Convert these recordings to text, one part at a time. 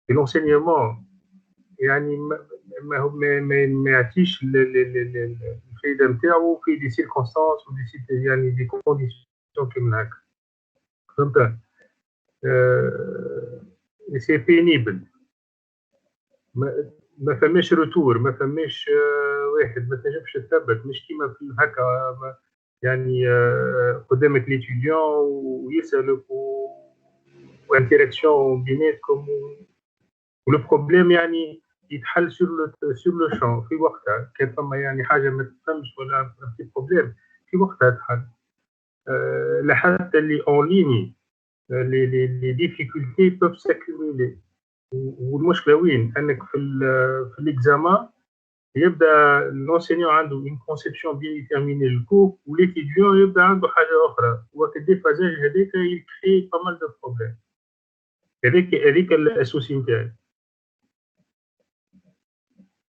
Et l'enseignement, يعني ما يعطيش الفايده نتاعو في دي سيركونستانس ودي يعني دي كونديسيون كيما هكا فهمت سي بينيبل ما فماش روتور ما فماش واحد ما تنجمش تثبت مش كيما في هكا يعني قدامك ليتيديون ويسالك وانتراكسيون بيناتكم ولو بروبليم يعني يتحل سور لو شون في وقتها كان فما يعني حاجه ما تفهمش ولا في بروبليم في وقتها تحل لحتى اللي اون ليني les difficultés peuvent s'accumuler والمشكله وين انك في الاكزامان يبدا الانسينيون عنده une conception bien déterminée للكوب وليتيديون يبدا عنده حاجه اخرى وقت الديفازاج هذاك يكري pas mal de problèmes هذيك السوسي نتاعي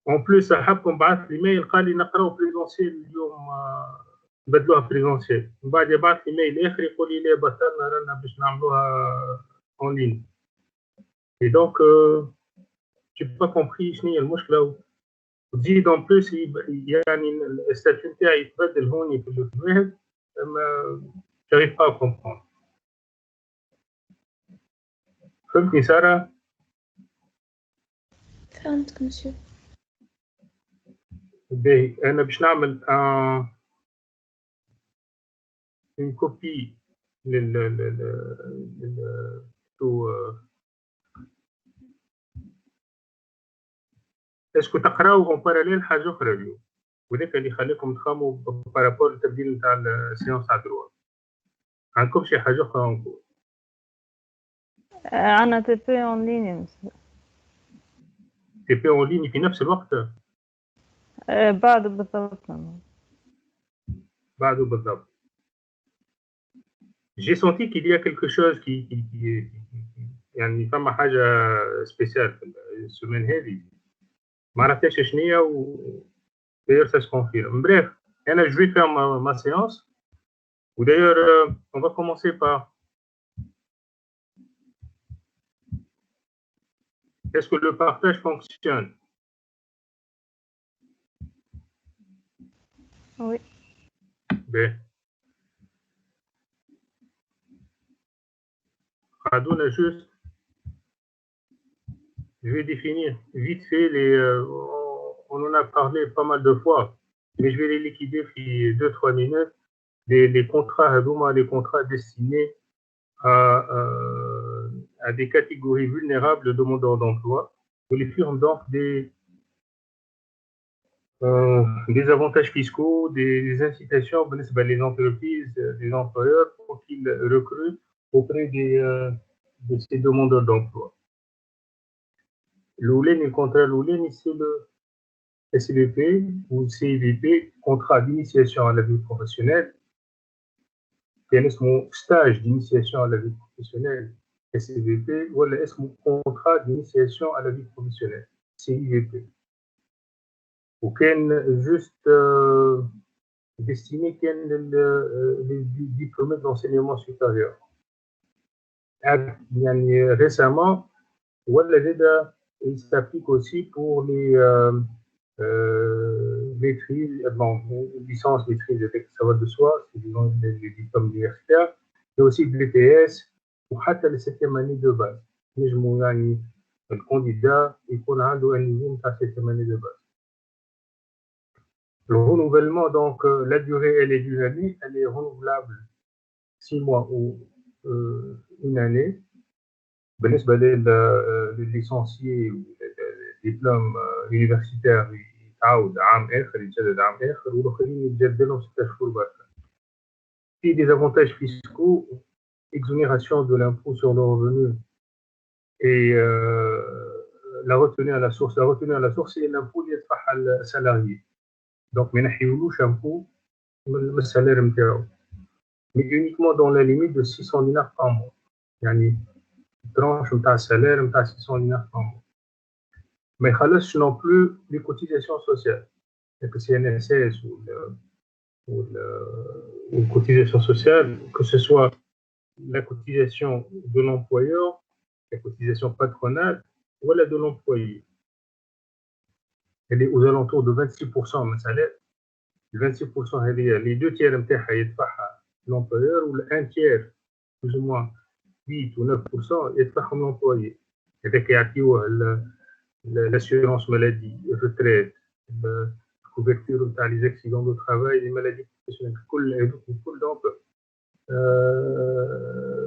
اون بلوس حبكم بعث لي ميل قال لي نقراو بريزونسيال اليوم نبدلوها بريزونسيال من بعد يبعث لي ميل اخر يقول لي لا بطلنا رانا باش نعملوها اون لين اي دونك جي با كومبري شنو هي المشكله وتزيد اون بلوس يعني الستاتيو نتاعي يتبدل هوني في الواحد ما جاريف با كومبروند فهمتني ساره؟ فهمتك مسيو. باهي انا باش نعمل une copie اسكو تقراو اون باراليل حاجه اخرى اليوم وذاك اللي يخليكم تخموا بارابور التبديل نتاع السيونس تاع دروا عندكم شي حاجه اخرى نقول عندنا تي بي اون لين تي بي اون لين في نفس الوقت بعد بالضبط بعده بالضبط j'ai senti qu'il y a quelque chose qui يعني فما حاجه سبيسيال في السيمين هذه ما عرفتش شنو هي و d'ailleurs ça se confirme bref انا je vais faire ma séance ou d'ailleurs on va commencer par est-ce que le partage fonctionne? Oui. Bien. Radona juste, je vais définir vite fait les. On en a parlé pas mal de fois, mais je vais les liquider dans 2-3 minutes. Les contrats, les contrats destinés à des catégories vulnérables de demandeurs d'emploi. Nous les firmes donc des avantages fiscaux, des incitations pour les entreprises, les employeurs pour qu'ils recrutent auprès de ces demandeurs d'emploi. L'OLEN, le contrat l'OLEN, c'est le SVP ou CIVP, contrat d'initiation à la vie professionnelle. C'est mon stage d'initiation à la vie professionnelle, SVP, ou mon contrat d'initiation à la vie professionnelle, CIVP. وكان juste destiné كان les diplômés d'enseignement supérieur. يعني récemment ولا زاد il s'applique aussi pour les maîtrises, licence maîtrise avec savoir de soi, c'est les diplômes universitaires, et aussi de l'ETS وحتى la 7e année de base. نجمو يعني الكانديدا يكون عنده un niveau تاع 7e année de base. Le renouvellement, donc, la durée, elle est d'une année, elle est renouvelable 6 mois ou une année. بالنسبة للlicenciés ou الدبلوم universitaire يتعاود عام آخر يتجدد عام آخر والآخرين يتجدد لهم 6 شهور برشا. في des avantages fiscaux, exonération de l'impôt sur le revenu et la retenue à la source. La retenue à la source, c'est l'impôt اللي يدفعها السالاريé. Donc, ما نحيولوش impôt من السالير نتاعو. Mais uniquement dans la limite de 600 dinars par mois. يعني tranche نتاع السالير نتاع 600 dinars par mois. ما يخلصش non plus les cotisations sociales. Le CNSS ou les cotisations sociales, que ce soit la cotisation de l'employeur, la cotisation patronale voilà de l'employé. Elle est aux alentours de 26% de salaire. Le 26%, les deux tiers de l'employeur ou un tiers, plus ou moins 8 ou 9%, يدفعهم l'employé. هذاك يعطيوه l'assurance maladie, retraite, la couverture نتاع les accidents de travail, les maladies professionnelles, كل donc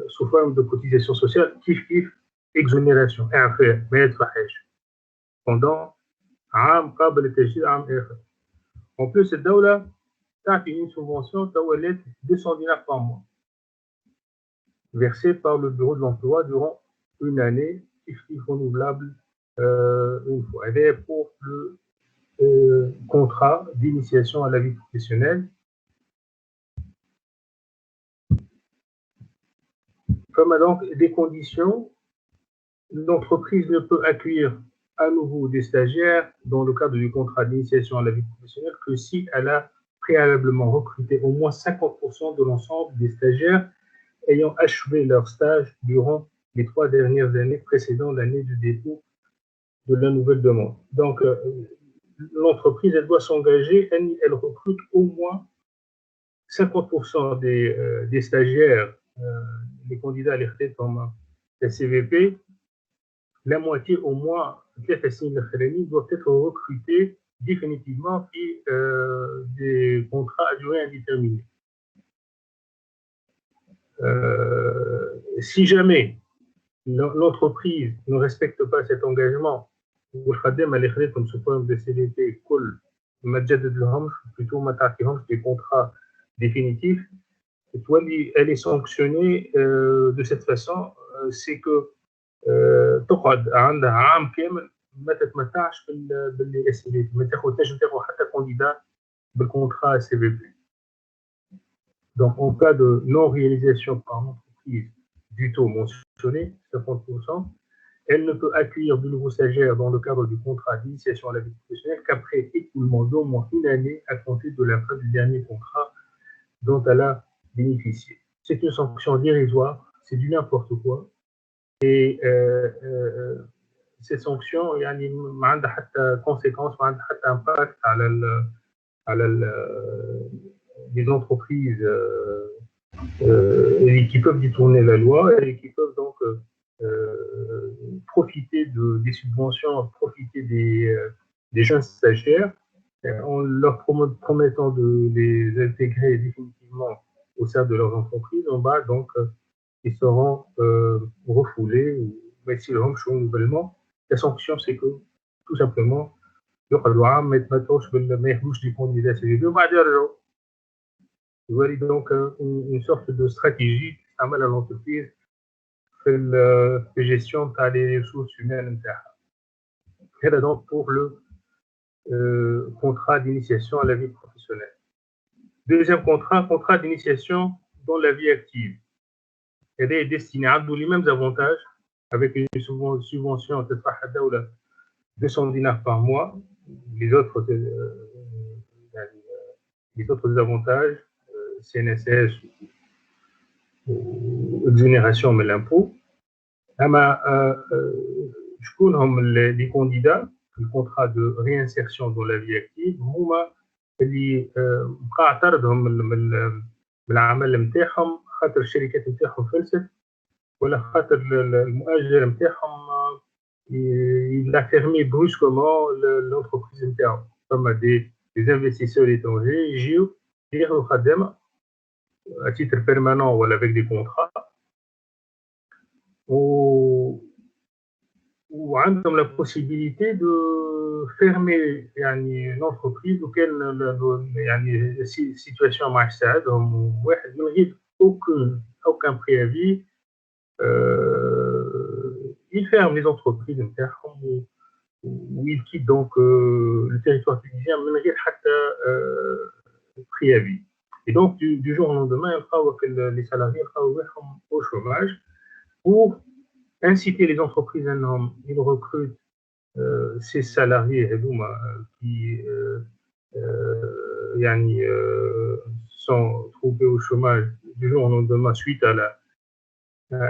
sous forme de cotisation sociale, كيف exonération, اعفاء ما يدفعهاش pendant عام قابل للتجديد عام آخر. En plus, الدولة تعطي une subvention تولات 200 dinars par mois versée par le bureau de l'emploi durant une année, renouvelable une fois. Et pour le contrat d'initiation à la vie professionnelle, comme donc des conditions, l'entreprise ne peut accueillir à nouveau des stagiaires dans le cadre du contrat d'initiation à la vie professionnelle que si elle a préalablement recruté au moins 50% de l'ensemble des stagiaires ayant achevé leur stage durant les 3 dernières années précédant l'année du dépôt de la nouvelle demande. Donc, l'entreprise, elle doit s'engager, elle recrute au moins 50% des stagiaires, les candidats à l'RT comme la CVP, la moitié au moins doivent être recrutés définitivement et des contrats à durée indéterminée. Si jamais l'entreprise ne respecte pas cet engagement, والخدامة اللي خدتهم sous forme de CDT كل ما تجدد لهمش plutôt ما تعطيهمش des contrats définitifs, elle est sanctionnée de cette façon, c'est que تقعد عندها عام كامل ما تتمتعش باللي CDT، ما تاخذش حتى candidat بالcontrat CVP. Donc, en cas de non-réalisation par l'entreprise du taux mentionné, 50%, elle ne peut accueillir de nouveaux stagiaires dans le cadre du contrat d'initiation à la vie professionnelle qu'après écoulement d'au moins une année à compter de la fin du dernier contrat dont elle a bénéficié. C'est une sanction dérisoire, c'est du n'importe quoi. Et cette sanction, يعني ما عندها حتى conséquences, ما عندها حتى impact على les entreprises qui peuvent détourner la loi et qui peuvent donc profiter des subventions, profiter des jeunes stagiaires en leur promettant de les intégrer définitivement au sein de leurs entreprises. En bas, donc, ils seront refoulés ou s'ils rentrent nouvellement. La sanction, c'est que tout simplement, يقعدوا عام ما ياخذوش des candidats CDD وبعد يرجعوا. Vous voyez donc une sorte de stratégie qui s'amène à l'entreprise في gestion des ressources humaines. Et donc pour le contrat d'initiation à la vie professionnelle. Deuxième contrat d'initiation dans la vie active. Elle est destinée à tous les mêmes avantages avec une subvention de 200 dinars par mois. Les autres avantages, CNSS ou exonération de l'impôt. شكون هم les candidats le contrat de réinsertion dans la vie active هما اللي بقى اعترضهم من العمل نتاعهم خاطر الشركات نتاعهم فلست ولا خاطر المؤجر نتاعهم il a fermé brusquement l'entreprise نتاعو. فما des investisseurs étrangers يجيو ياخذوا خدامه à titre permanent ou avec des contrats ou عندهم la possibilité de fermer يعني l'entreprise auquel يعني situation ما يساعدهم واحد من غير aucun préavis. Ils ferment les entreprises نتاعهم ou ils quittent donc le territoire tunisien من غير حتى préavis. Et donc, du jour au lendemain, les salariés sont au chômage pour inciter les entreprises à ils recrutent ces salariés qui sont trouvés au chômage du jour au lendemain suite à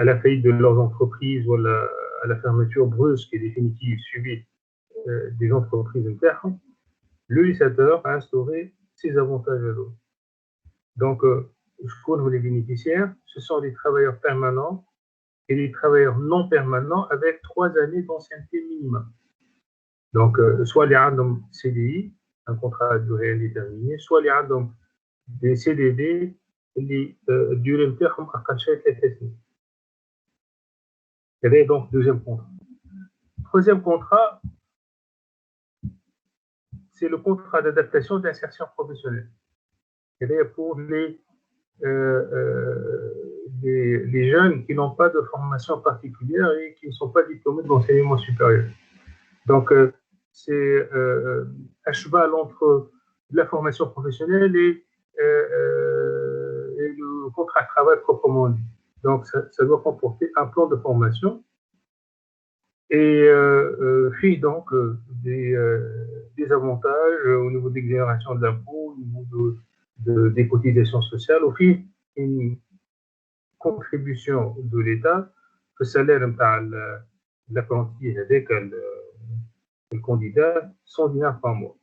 la faillite de leurs entreprises ou à à la fermeture brusque et définitive subite des entreprises internes, le législateur a instauré ces avantages à l'eau. Donc, je connais les bénéficiaires, ce sont des travailleurs permanents et des travailleurs non permanents avec 3 années d'ancienneté minimum. Donc, soit les ont CDI, un contrat à durée indéterminée, soit les ont des CDD, les durée نتاعهم أقل شيء 3 سنين. C'est donc deuxième contrat. Troisième contrat, c'est le contrat d'adaptation d'insertion professionnelle. C'est pour les jeunes qui n'ont pas de formation particulière et qui ne sont pas diplômés de l'enseignement supérieur. Donc, c'est à cheval entre la formation professionnelle et le contrat de travail proprement dit. Donc, ça doit comporter un plan de formation et puis donc des avantages au niveau de l'exonération de l'impôt, au niveau des cotisations sociales, au fil une contribution de l'État, le salaire de l'apprenti avec le candidat, 100 dinars par mois.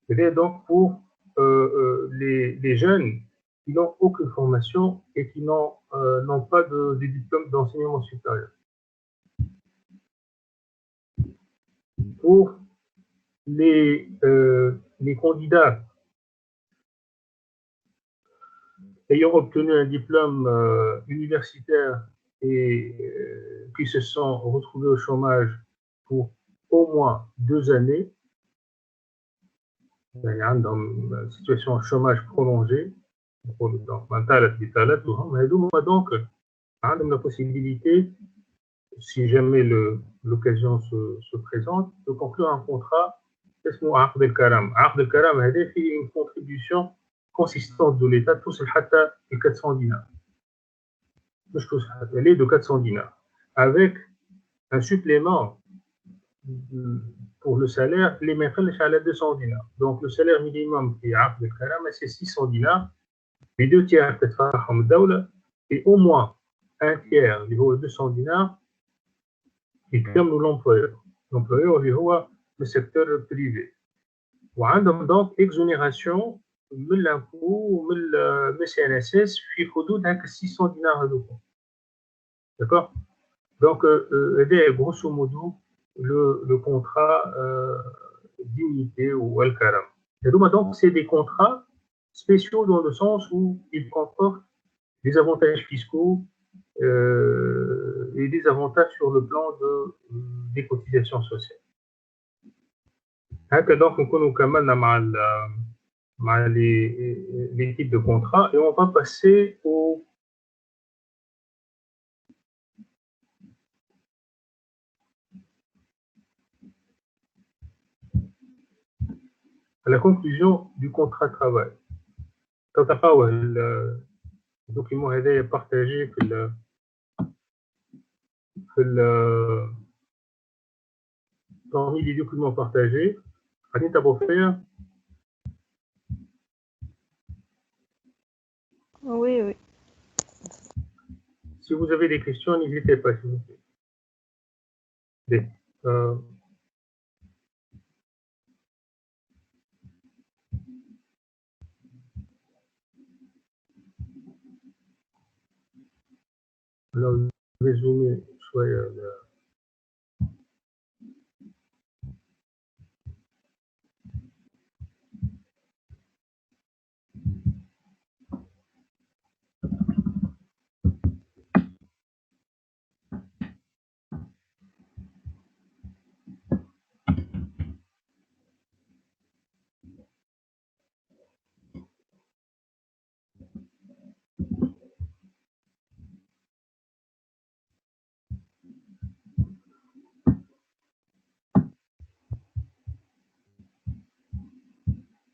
C'est donc pour les jeunes qui n'ont aucune formation et qui n'ont pas de diplôme d'enseignement supérieur. Pour les candidats ayant obtenu un diplôme universitaire et qui se sont retrouvés au chômage pour au moins 2 années, dans une situation de chômage prolongé, donc la possibilité, si jamais l'occasion se présente, de conclure un contrat عقد الكرم. عقد الكرم هذا فيه une contribution consistante de l'État توصل حتى 400 dinars. Elle est de 400 dinars. Avec un supplément pour le salaire, les mettre à 200 dinars. Donc, le salaire minimum qui est عقد الكرم, c'est 600 dinars. Les 2 tiers تدفعهم الدولة et au moins un tiers اللي هو 200 dinars يكملوا l'employeur. L'employeur اللي هو le secteur privé. وعندهم donc exonération من l'impôt ومن le CNSS في حدود هكا 600 dinars هذوك. D'accord? Donc, grosso modo, le contrat dignité ou al-karam. Et donc, c'est des contrats spéciaux dans le sens où ils comportent des avantages fiscaux et des avantages sur le plan des cotisations sociales. Donc, nous commençons مع les types de contrats et on va passer à la conclusion du contrat de travail. Le document est partagé parmi les documents partagés. Faire. Oui, oui. Si vous avez des questions, n'hésitez pas, s'il vous plaît. Alors, je vais zoomer soit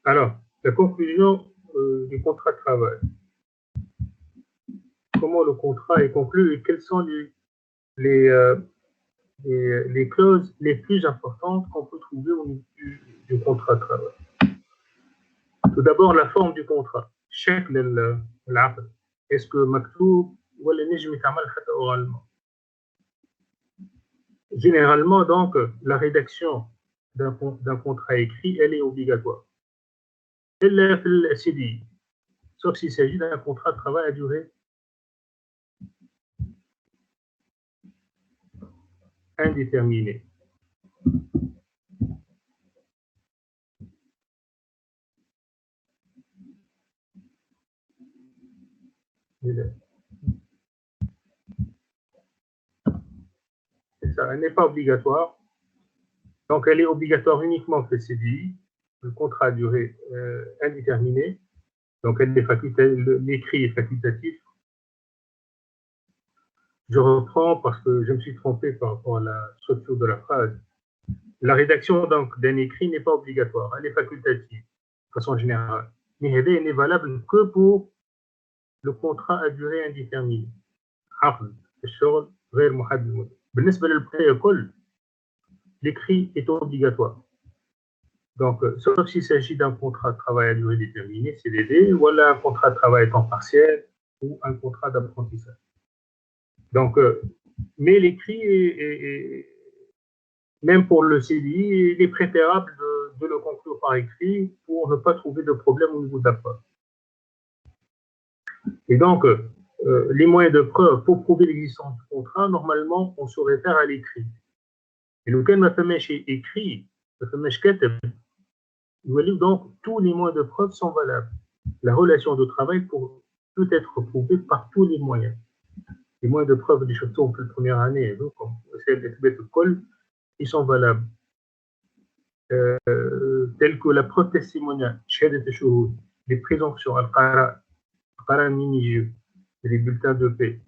alors, la conclusion du contrat de travail. Comment le contrat est conclu et quelles sont les clauses les plus importantes qu'on peut trouver au niveau du contrat de travail. Tout d'abord, la forme du contrat. Chèque l'aqd. Est-ce que maktoub ولا نجم يتعمل حتى oralement. Généralement, donc, la rédaction d'un contrat écrit, elle est obligatoire. Elle est le CDI, sauf s'il s'agit d'un contrat de travail à durée indéterminée. C'est ça, elle n'est pas obligatoire. Donc, elle est obligatoire uniquement pour le CDI, le contrat à durée indéterminée. Donc, l'écrit est facultatif. Je reprends parce que je me suis trompé par rapport à la structure de la phrase. La rédaction d'un écrit n'est pas obligatoire, elle est facultative, de façon générale. Mais elle n'est valable que pour le contrat à durée indéterminée. عقد الشغل غير محدد المدة. بالنسبة للبقية الكل l'écrit est obligatoire. Donc, sauf s'il s'agit d'un contrat de travail à durée déterminée, CDD, ou un contrat de travail à temps partiel, ou un contrat d'apprentissage. Donc, mais l'écrit, même pour le CDI, il est préférable de le conclure par écrit pour ne pas trouver de problème au niveau de la preuve. Et donc, les moyens de preuve pour prouver l'existence du contrat, normalement, on se réfère à l'écrit. Et le cas ما فماش écrit, ما فماش كاتب, donc tous les moyens de preuve sont valables. La relation de travail peut être prouvée par tous les moyens. Les moyens de preuve des choses pour la première année, donc, comme celle de col, ils sont valables. Tels que la preuve testimoniale, les présomptions, les bulletins de paix,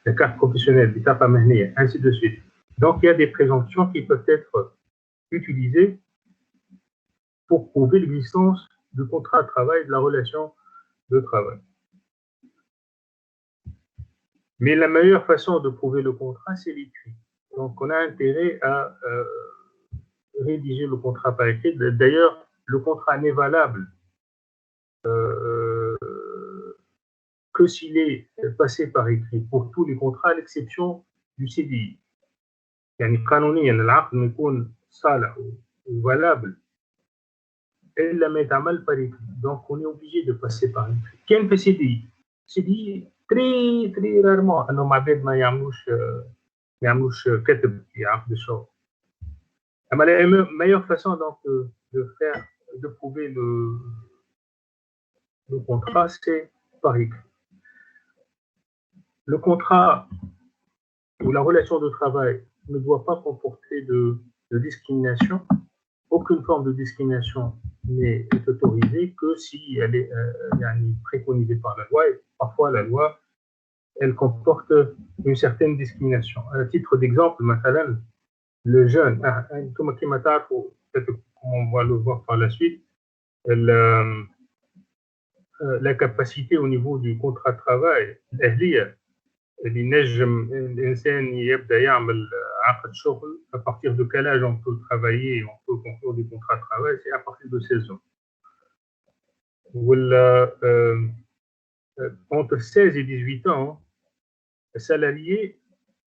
la carte professionnelle, ainsi de suite. Donc, il y a des présomptions qui peuvent être utilisées pour prouver l'existence du contrat de travail, de la relation de travail. Mais la meilleure façon de prouver le contrat, c'est l'écrit. Donc, on a intérêt à rédiger le contrat par écrit. D'ailleurs, le contrat n'est valable que s'il est passé par écrit pour tous les contrats, à l'exception du CDI. يعني قانونيا العقد ما يكون صالح وvalable إلا ما يتعمل par écrit. Donc, on est obligé de passer par écrit. كان في CDI très rarement أنهم عباد ما يعملوش كتب في عقد الشغل. أما la meilleure façon donc de prouver le contrat, c'est par écrit. Le contrat ou la relation de travail ne doit pas comporter de discrimination. Aucune forme de discrimination n'est autorisée que si elle est préconisée par la loi. Et parfois, la loi, elle comporte une certaine discrimination. À titre d'exemple, مثلا, le jeune, comme on va le voir par la suite, la capacité au niveau du contrat de travail, الأهلية, اللي نجم الإنسان يبدأ يعمل عقد شغل à partir de quel âge on peut travailler, on peut conclure des contrats de travail, c'est à partir de 16 ans. Entre 16 et 18 ans, le salarié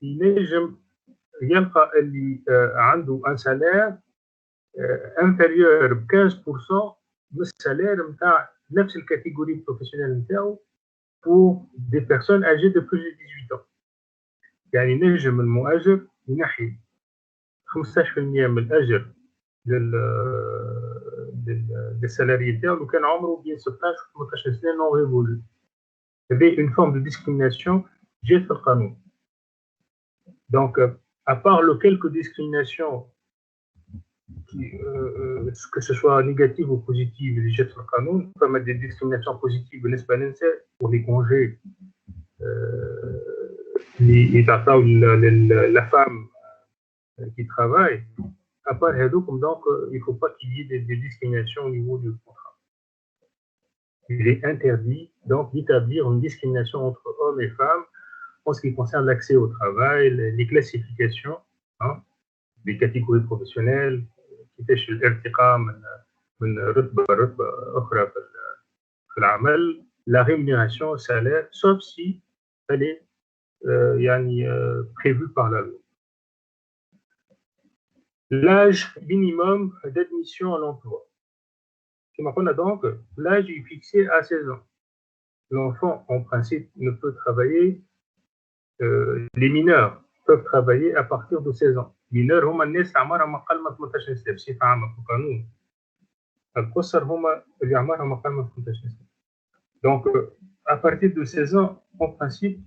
ينجم يلقى اللي عنده un salaire inférieur ب 15% من السالير نتاع نفس الكاتيجوري بروفيسيونيل نتاعو pour des personnes âgées de plus de 18 ans. يعني نجم المؤجر ينحي 15% من الأجر للسالاري نتاعو لو كان عمره بين 16 و 18 سنة non révolu. C'est une forme de discrimination جات في القانون. Donc, à part le quelques discriminations que ce soit négative ou positive, les jets sur le canon, comme des discriminations positives pour les congés, la femme qui travaille. À part donc, il ne faut pas qu'il y ait des discriminations au niveau du contrat. Il est interdit donc d'établir une discrimination entre hommes et femmes en ce qui concerne l'accès au travail, les classifications, les catégories professionnelles, الارتقاء من رتبة أخرى في العمل la rémunération au salaire, sauf si elle est prévue par la loi. L'âge minimum d'admission à l'emploi. On a donc l'âge est fixé à 16 ans. L'enfant, en principe, ne peut travailler, les mineurs peuvent travailler à partir de 16 ans. mineurs هما الناس عمرهم أقل من 18 سنة بصفة عامة في القانون. القُصر هما اللي عمرهم أقل من 18 سنة. Donc, à partir de 16 ans, en principe,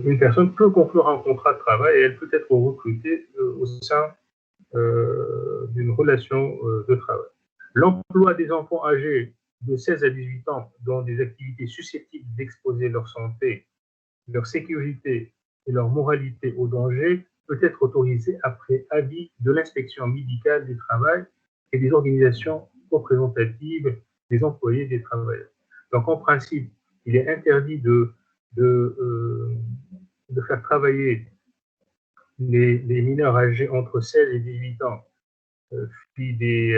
une personne peut conclure un contrat de travail et elle peut être recrutée au sein d'une relation de travail. L'emploi des enfants âgés de 16 à 18 ans dans des activités susceptibles d'exposer leur santé, leur sécurité et leur moralité au danger peut être autorisé après avis de l'inspection médicale du travail et des organisations représentatives des employés et des travailleurs. Donc, en principe, il est interdit de faire travailler les mineurs âgés entre 16 et 18 ans, puis des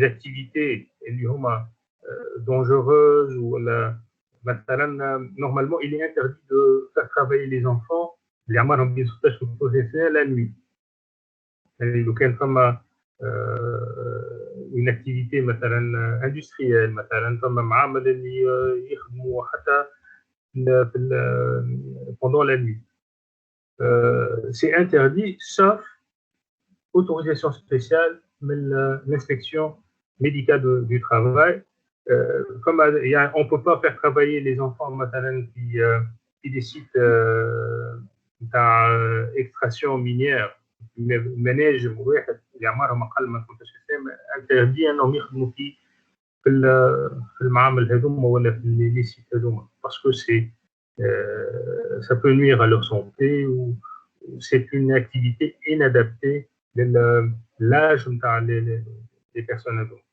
activités dangereuses ou normalement, il est interdit de faire travailler les enfants la nuit. لو كان فما une activité مثلا industrielle مثلا فما معامل اللي يخدموا حتى pendant la nuit. C'est interdit sauf autorisation spéciale de l'inspection médicale du travail. Comme on ne peut pas faire travailler les enfants مثلا في des sites d'extraction minière مناجم واحد اللي عمرهم اقل من 18 سنه interdit انهم يخدموا في المعامل هذوما ولا في لي سيت هذوما باسكو سي ça peut nuire à leur santé ou c'est une activité inadaptée de l'âge des personnes adultes.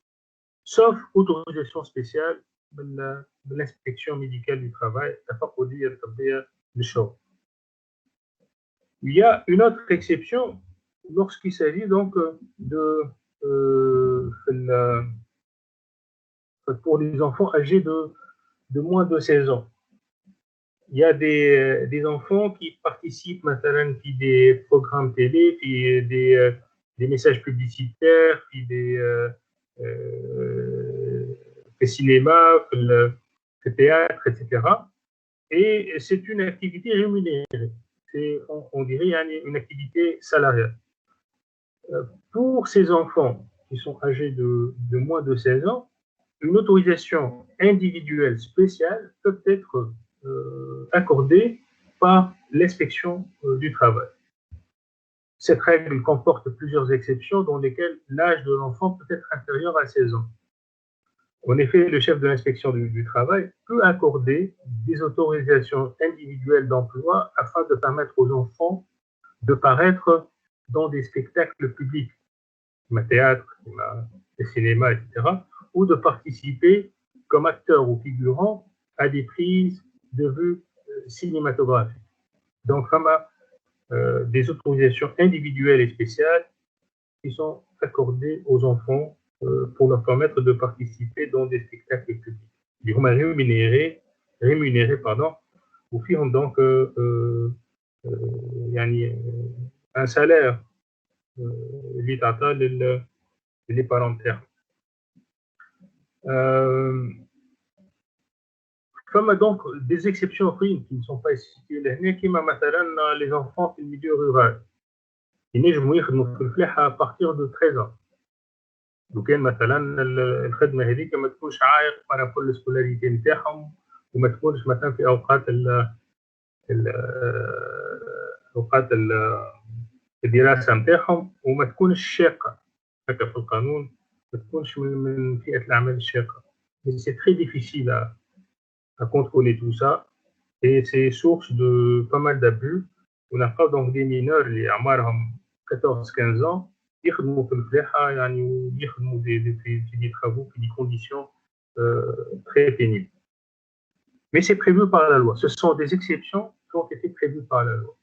Sauf autorisation spéciale de l'inspection médicale du travail, il y a une autre exception lorsqu'il s'agit donc pour les enfants âgés de moins de 16 ans. Il y a des enfants qui participent maintenant à des programmes télé, puis des messages publicitaires, puis des cinémas, le théâtre, etc. Et c'est une activité rémunérée. On dirait une activité salariale. Pour ces enfants qui sont âgés de moins de 16 ans, une autorisation individuelle spéciale peut être accordée par l'inspection du travail. Cette règle comporte plusieurs exceptions dans lesquelles l'âge de l'enfant peut être inférieur à 16 ans. En effet, le chef de l'inspection du travail peut accorder des autorisations individuelles d'emploi afin de permettre aux enfants de paraître dans des spectacles publics, comme théâtre, les cinémas, etc., ou de participer comme acteur ou figurant à des prises de vue cinématographiques. Donc, des autorisations individuelles et spéciales qui sont accordées aux enfants pour leur permettre de participer dans des spectacles publics. Ils sont rémunérés, au fil donc un salaire les parents termes. Comme donc des exceptions qui ne sont pas situées comme les enfants في milieu rural. ينجموا يخدموا في الفلاحة à partir de 13 ans. لو كان مثلا الخدمة هذيك ما تكونش عائق بارابول السكولاريتي نتاعهم وما تكونش مثلا في أوقات الدراسة نتاعهم وما تكونش شاقة هكا في القانون ما تكونش من فئة الأعمال الشاقة. Mais c'est très difficile à contrôler tout ça et c'est source de pas mal d'abus. On a pas donc des mineurs اللي أعمارهم 14-15 ans يخدموا في الفلاحة يخدموا des travaux في des conditions très pénibles. Mais c'est prévu par la loi. Ce sont des exceptions qui ont été prévues par la loi.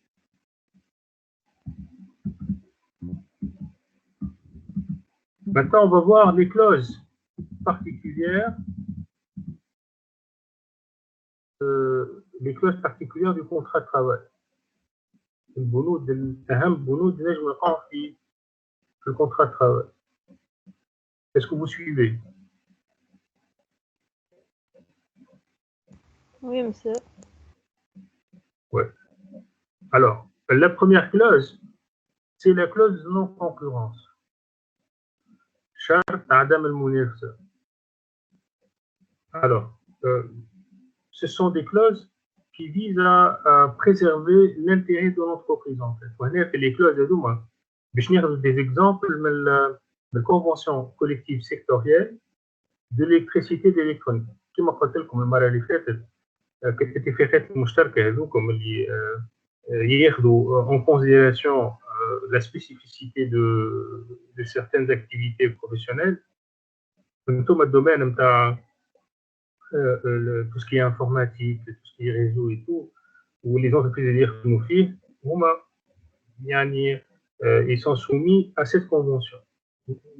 Maintenant, on va voir les clauses particulières, du contrat de travail. أهم بنود نجم نلقاهم في le contrat de travail. Est-ce que vous suivez? Oui, monsieur. Ouais. Alors, la première clause, c'est la clause de non-concurrence. شرط عدم المنافسة. Alors, ce sont des clauses qui visent à préserver l'intérêt de l'entreprise en fait. وهنا في les clauses هذوما باش ناخذ des exemples من la convention collective sectorielle de l'électricité d'électronique. كما قلت لكم المرة اللي فاتت كانت الاتفاقات المشتركة هذوكم اللي ياخذوا en considération la spécificité de certaines activités professionnelles. انتم الدومين نتاع tout ce qui est informatique, tout ce qui est réseau et tout, où les entreprises اللي فيه هما يعني ils sont soumis à cette convention.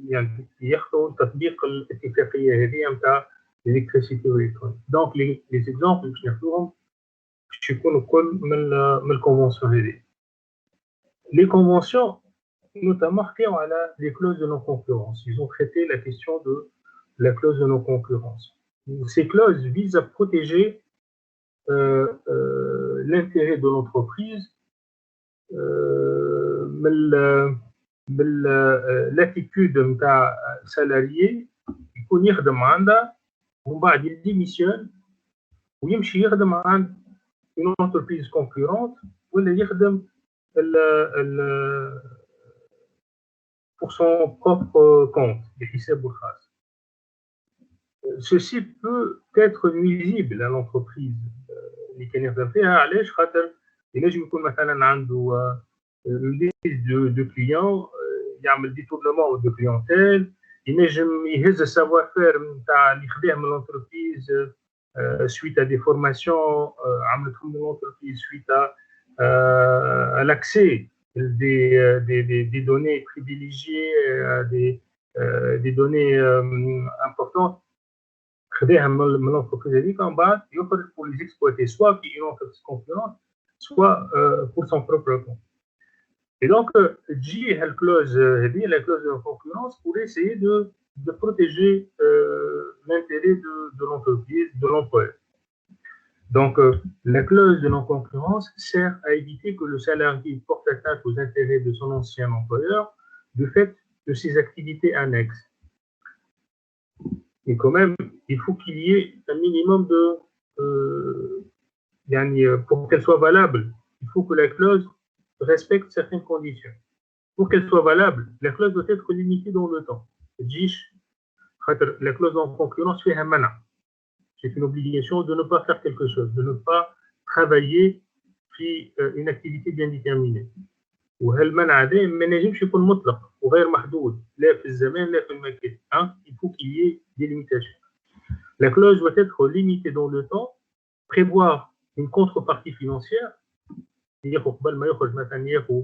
يعني ياخذوا تطبيق الاتفاقية هذه نتاع l'électricité électronique. Donc les exemples باش ناخذوهم باش يكونوا كل من الconvention هذه. Les conventions notamment حكاو على les clauses de non-concurrence. Ils ont traité la question de la clause de non-concurrence. Ces clauses visent à protéger l'intérêt de l'entreprise من l'attitude نتاع salarié يكون يخدم عندها ومن بعد يديميسيون ويمشي يخدم عند une entreprise concurrente ولا يخدم pour son propre compte بحسابه الخاص. Ceci peut être nuisible à l'entreprise اللي كان يخدم فيها. علاش؟ خاطر ينجم يكون مثلا عنده une liste de clients يعمل détournement de clientèle، ينجم يهز السافوار فير نتاع اللي خداه من l'entreprise suite à des formations عملتهم l'entreprise suite à l'accès des données privilégiées, des données importantes خداها من l'entreprise هذيك ومن بعد يخرج pour les exploiter soit في une entreprise concurrente soit pour son propre compte. Et donc تجي الكلوز هذه la clause de concurrence pour essayer de protéger l'intérêt de l'entreprise, de l'employeur. Donc la clause de non-concurrence sert à éviter que le salarié porte atteinte aux intérêts de son ancien employeur du fait de ses activités annexes. Et quand même, il faut qu'il y ait un minimum de... pour qu'elle soit valable, il faut que la clause respecte certaines conditions. Pour qu'elle soit valable, la clause doit être limitée dans le temps. La clause en concurrence fait un mana. C'est une obligation de ne pas faire quelque chose, de ne pas travailler une activité bien déterminée. وهالمنع هذا ما نجمش يكون مطلق وغير محدود لا في الزمان لا في المكان. Il faut qu'il y ait des limitations. La clause doit être limitée dans le temps, prévoir une contrepartie financière, c'est-à-dire قبل ما يخرج مثلا ياخذ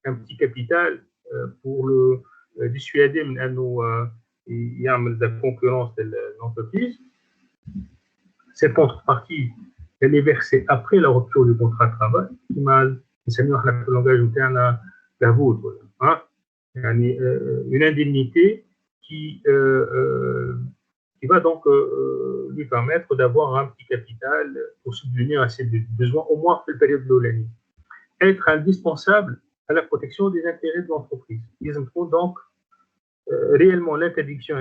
un petit capital pour le dissuader من انه يعمل de la concurrence de l'entreprise. Cette contrepartie elle est versée après la rupture du contrat de travail. نسميوه احنا في اللغاج نتاعنا لافود يعني une indemnité qui va donc lui permettre d'avoir un petit capital pour subvenir à ses besoins au moins pour la période de l'année. Être indispensable à la protection des intérêts de l'entreprise. Ils ont donc réellement l'interdiction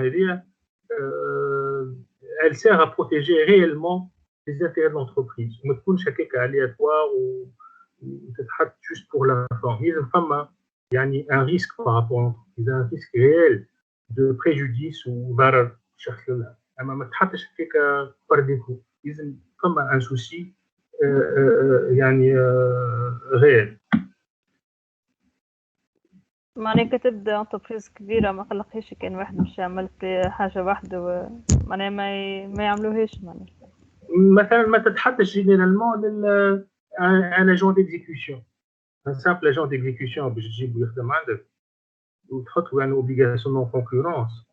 elle sert à protéger réellement les intérêts de l'entreprise. ما تكونش هكاك aléatoire ou تتحط juste pour la forme. Il y a un risque par rapport à l'entreprise, un risque réel de préjudice ou ضرر شخص لها. أما ما تحطش هكاك par défaut. إذا فما un souci يعني réel. معناها كتبدا انتربريز كبيره ما خلقهاش كان واحد مش يعمل في حاجه واحده معناها ما يعملوهاش معناها مثلا ما تتحطش جينيرالمون un agent d'exécution, un simple agent d'exécution باش تجيب ويخدم عندك وتحط يعني اوبليغاسيون دون كونكورونس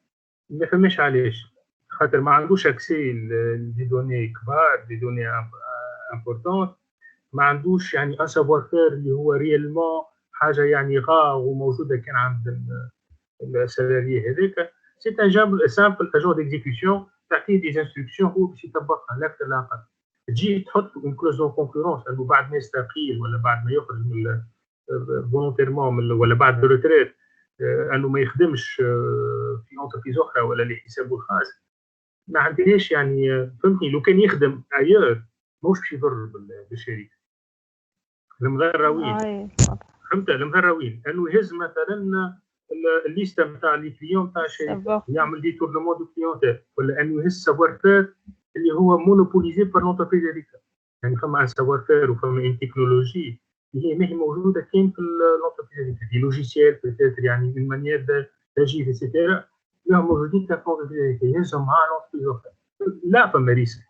ما فهمش علاش خاطر ما عندوش اكسي لدي دوني كبار دي دوني امبورطون ما عندوش يعني ان سافوار فير اللي هو ريالمون حاجه يعني غا وموجوده كان عند السالاري هذاك سي ان سامبل اجون ديكزيكسيون تعطيه دي انستركسيون هو باش يطبقها لا اكثر لا اقل تجي تحط اون كلوز دون كونكورونس انه بعد ما يستقيل ولا بعد ما يخرج من فولونتيرمون ولا بعد الريتريت انه ما يخدمش في اونتربريز اخرى ولا لحسابه الخاص ما عندهاش يعني فهمتني لو كان يخدم ايور ماهوش باش يضر بالشركه المضروين فهمت المضروين انه يهز مثلا الليسته نتاع لي كليون نتاع الشركه يعمل دي تورنمون دو كليونتيل ولا انه يهز سافوار فير اللي هو مونوبوليزي بار لونتربريز هذيك يعني فما ان سافوار فير وفما ان تكنولوجي اللي هي ماهي موجوده كاين في لونتربريز هذيك دي لوجيسيال بيتيتر يعني من مانيير تاجيل ايتترا راهم موجودين في لونتربريز هذيك يهزهم مع لونتربريز اخرى لا فما ريسك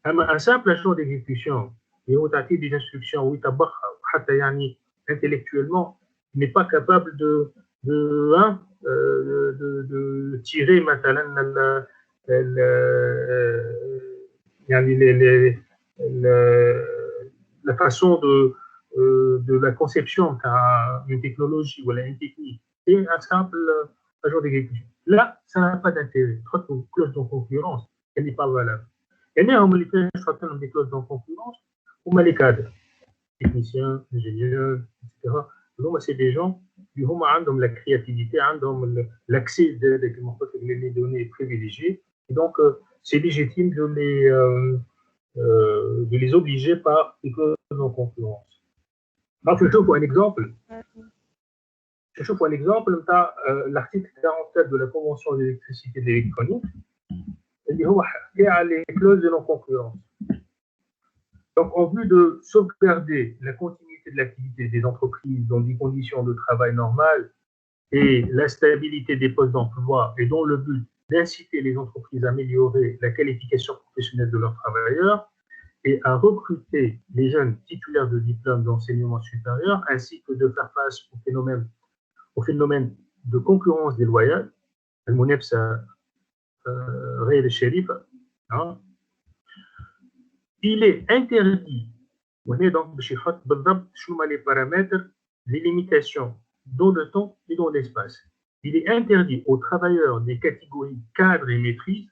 اما ان سامبل اجون ديكزيكسيون اللي هو تعطيه دي انستركسيون ويطبقها وحتى يعني intellectuellement il n'est pas capable de tirer مثلا يعني la façon de la conception d'une technologie ou une technique et un simple agent d'exécution. Là, ça n'a pas d'intérêt. Trop de clause de concurrence, elle n'est pas valable. Et nous, les gens des clauses de concurrence, on a les cadres, techniciens, ingénieurs, etc. Donc, c'est des gens qui ont la créativité, l'accès des données privilégiées. Et donc, c'est légitime de les obliger par des clauses de concurrence. Alors, je trouve un exemple. Je trouve un exemple, l'article 47 de la Convention d'électricité et d'électronique, il y a les clauses de non-concurrence. Donc, en vue de sauvegarder la continuité de l'activité des entreprises dans des conditions de travail normales et la stabilité des postes d'emploi et dans le but d'inciter les entreprises à améliorer la qualification professionnelle de leurs travailleurs et à recruter les jeunes titulaires de diplômes d'enseignement supérieur ainsi que de faire face au phénomène de concurrence déloyale, il est interdit, donc, les paramètres, les limitations dans le temps et dans l'espace. Il est interdit aux travailleurs des catégories cadres et maîtrise,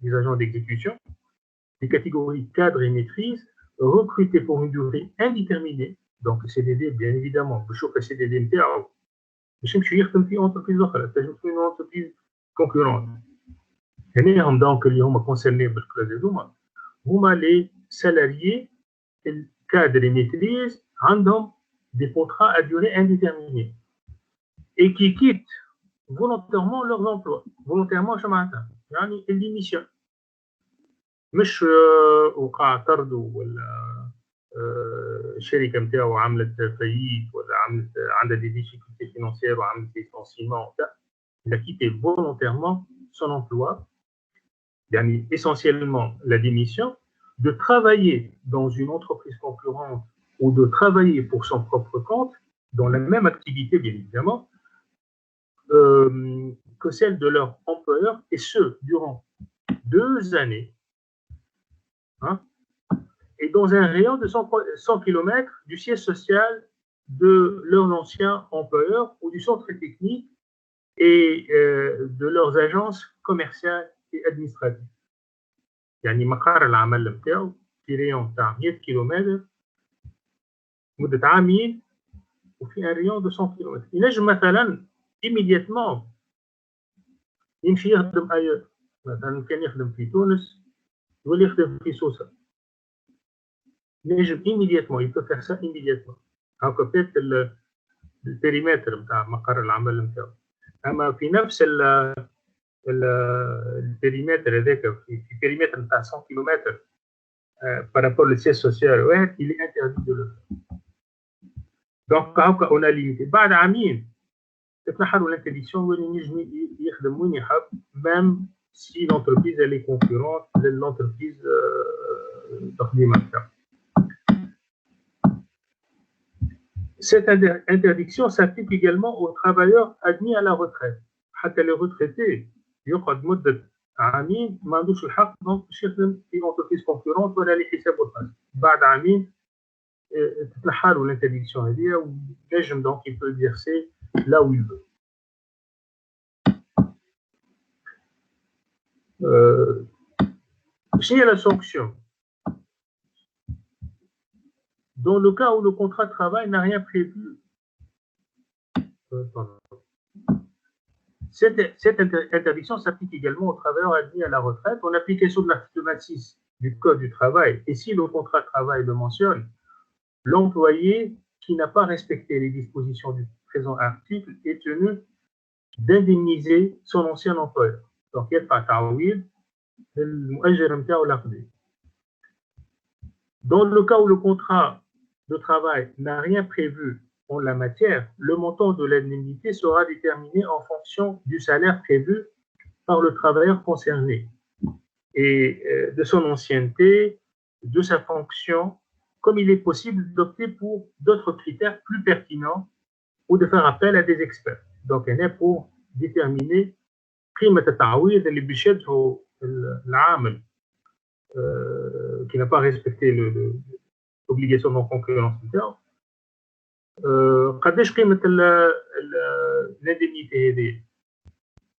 les agents d'exécution, des catégories cadres et maîtrise, recrutés pour une durée indéterminée, donc CDD, bien évidemment, je trouve que CDD, je suis une entreprise une entreprise concurrente. Donc, les gens concernés par le هما les salariés cadres et maîtrise ont des contrats à durée indéterminée et qui quittent volontairement leurs emplois volontairement يعني اللي ميسيون مش وقع طرد ولا الشركه نتاعو عملت فايت ولا عملت عندها دي difficultés financières وعملت licenciement لا il a quitté volontairement son emploi يعني essentiellement la démission, de travailler dans une entreprise concurrente ou de travailler pour son propre compte, dans la même activité bien évidemment, que celle de leur employeur, et ce, durant 2 années, hein, et dans un rayon de 100 km du siège social de leur ancien employeur ou du centre technique et de leurs agences commerciales et administrative. يعني مقر العمل نتاعو في ريون تاع 100 كيلومتر مدة عامين وفي ان ريون دو 100 كيلومتر ينجم مثلا immédiatement يمشي يخدم ايور مثلا كان يخدم في تونس يولي يخدم في سوسه ينجم immédiatement il peut faire ça immédiatement هاكا بيت البريمتر نتاع مقر العمل نتاعو اما في نفس البريمتر هذاك في بريمتر نتاع 100 كيلومتر بارابور للسياج سوسيال واحد il est interdit de le faire. Donc هاكا on a limité بعد عامين تتنحلوا l'interdiction وين ينجم يخدم وين يحب même si l'entreprise elle est concurrente للentreprise تقديم نتاعو. Cette interdiction s'applique également aux travailleurs admis à la retraite. حتى les retraités يقعد مدة عامين ما عندوش الحق دونك باش يخدم في entreprise concurrente ولا لحسابه الخاص. بعد عامين تتنحى له l'interdiction هذه ونجم donc il peut exercer là où il veut. Quelle est la sanction? Dans le cas où le contrat de travail n'a rien prévu, cette interdiction s'applique également aux travailleurs admis à la retraite en application de l'article 26 du Code du travail. Et si le contrat de travail le mentionne, l'employé qui n'a pas respecté les dispositions du présent article est tenu d'indemniser son ancien employeur. Donc, il y a تعويض المؤجر نتاعو العقدي. Dans le cas où le contrat de travail n'a rien prévu en la matière, le montant de l'indemnité sera déterminé en fonction du salaire prévu par le travailleur concerné et de son ancienneté, de sa fonction, comme il est possible d'opter pour d'autres critères plus pertinents ou de faire appel à des experts. Donc, il est pour déterminer قيمة التعويض اللي بيشدها العامل qui n'a pas respecté l'obligation de concurrence نتاعو. قداش قيمة l'indemnité هذه.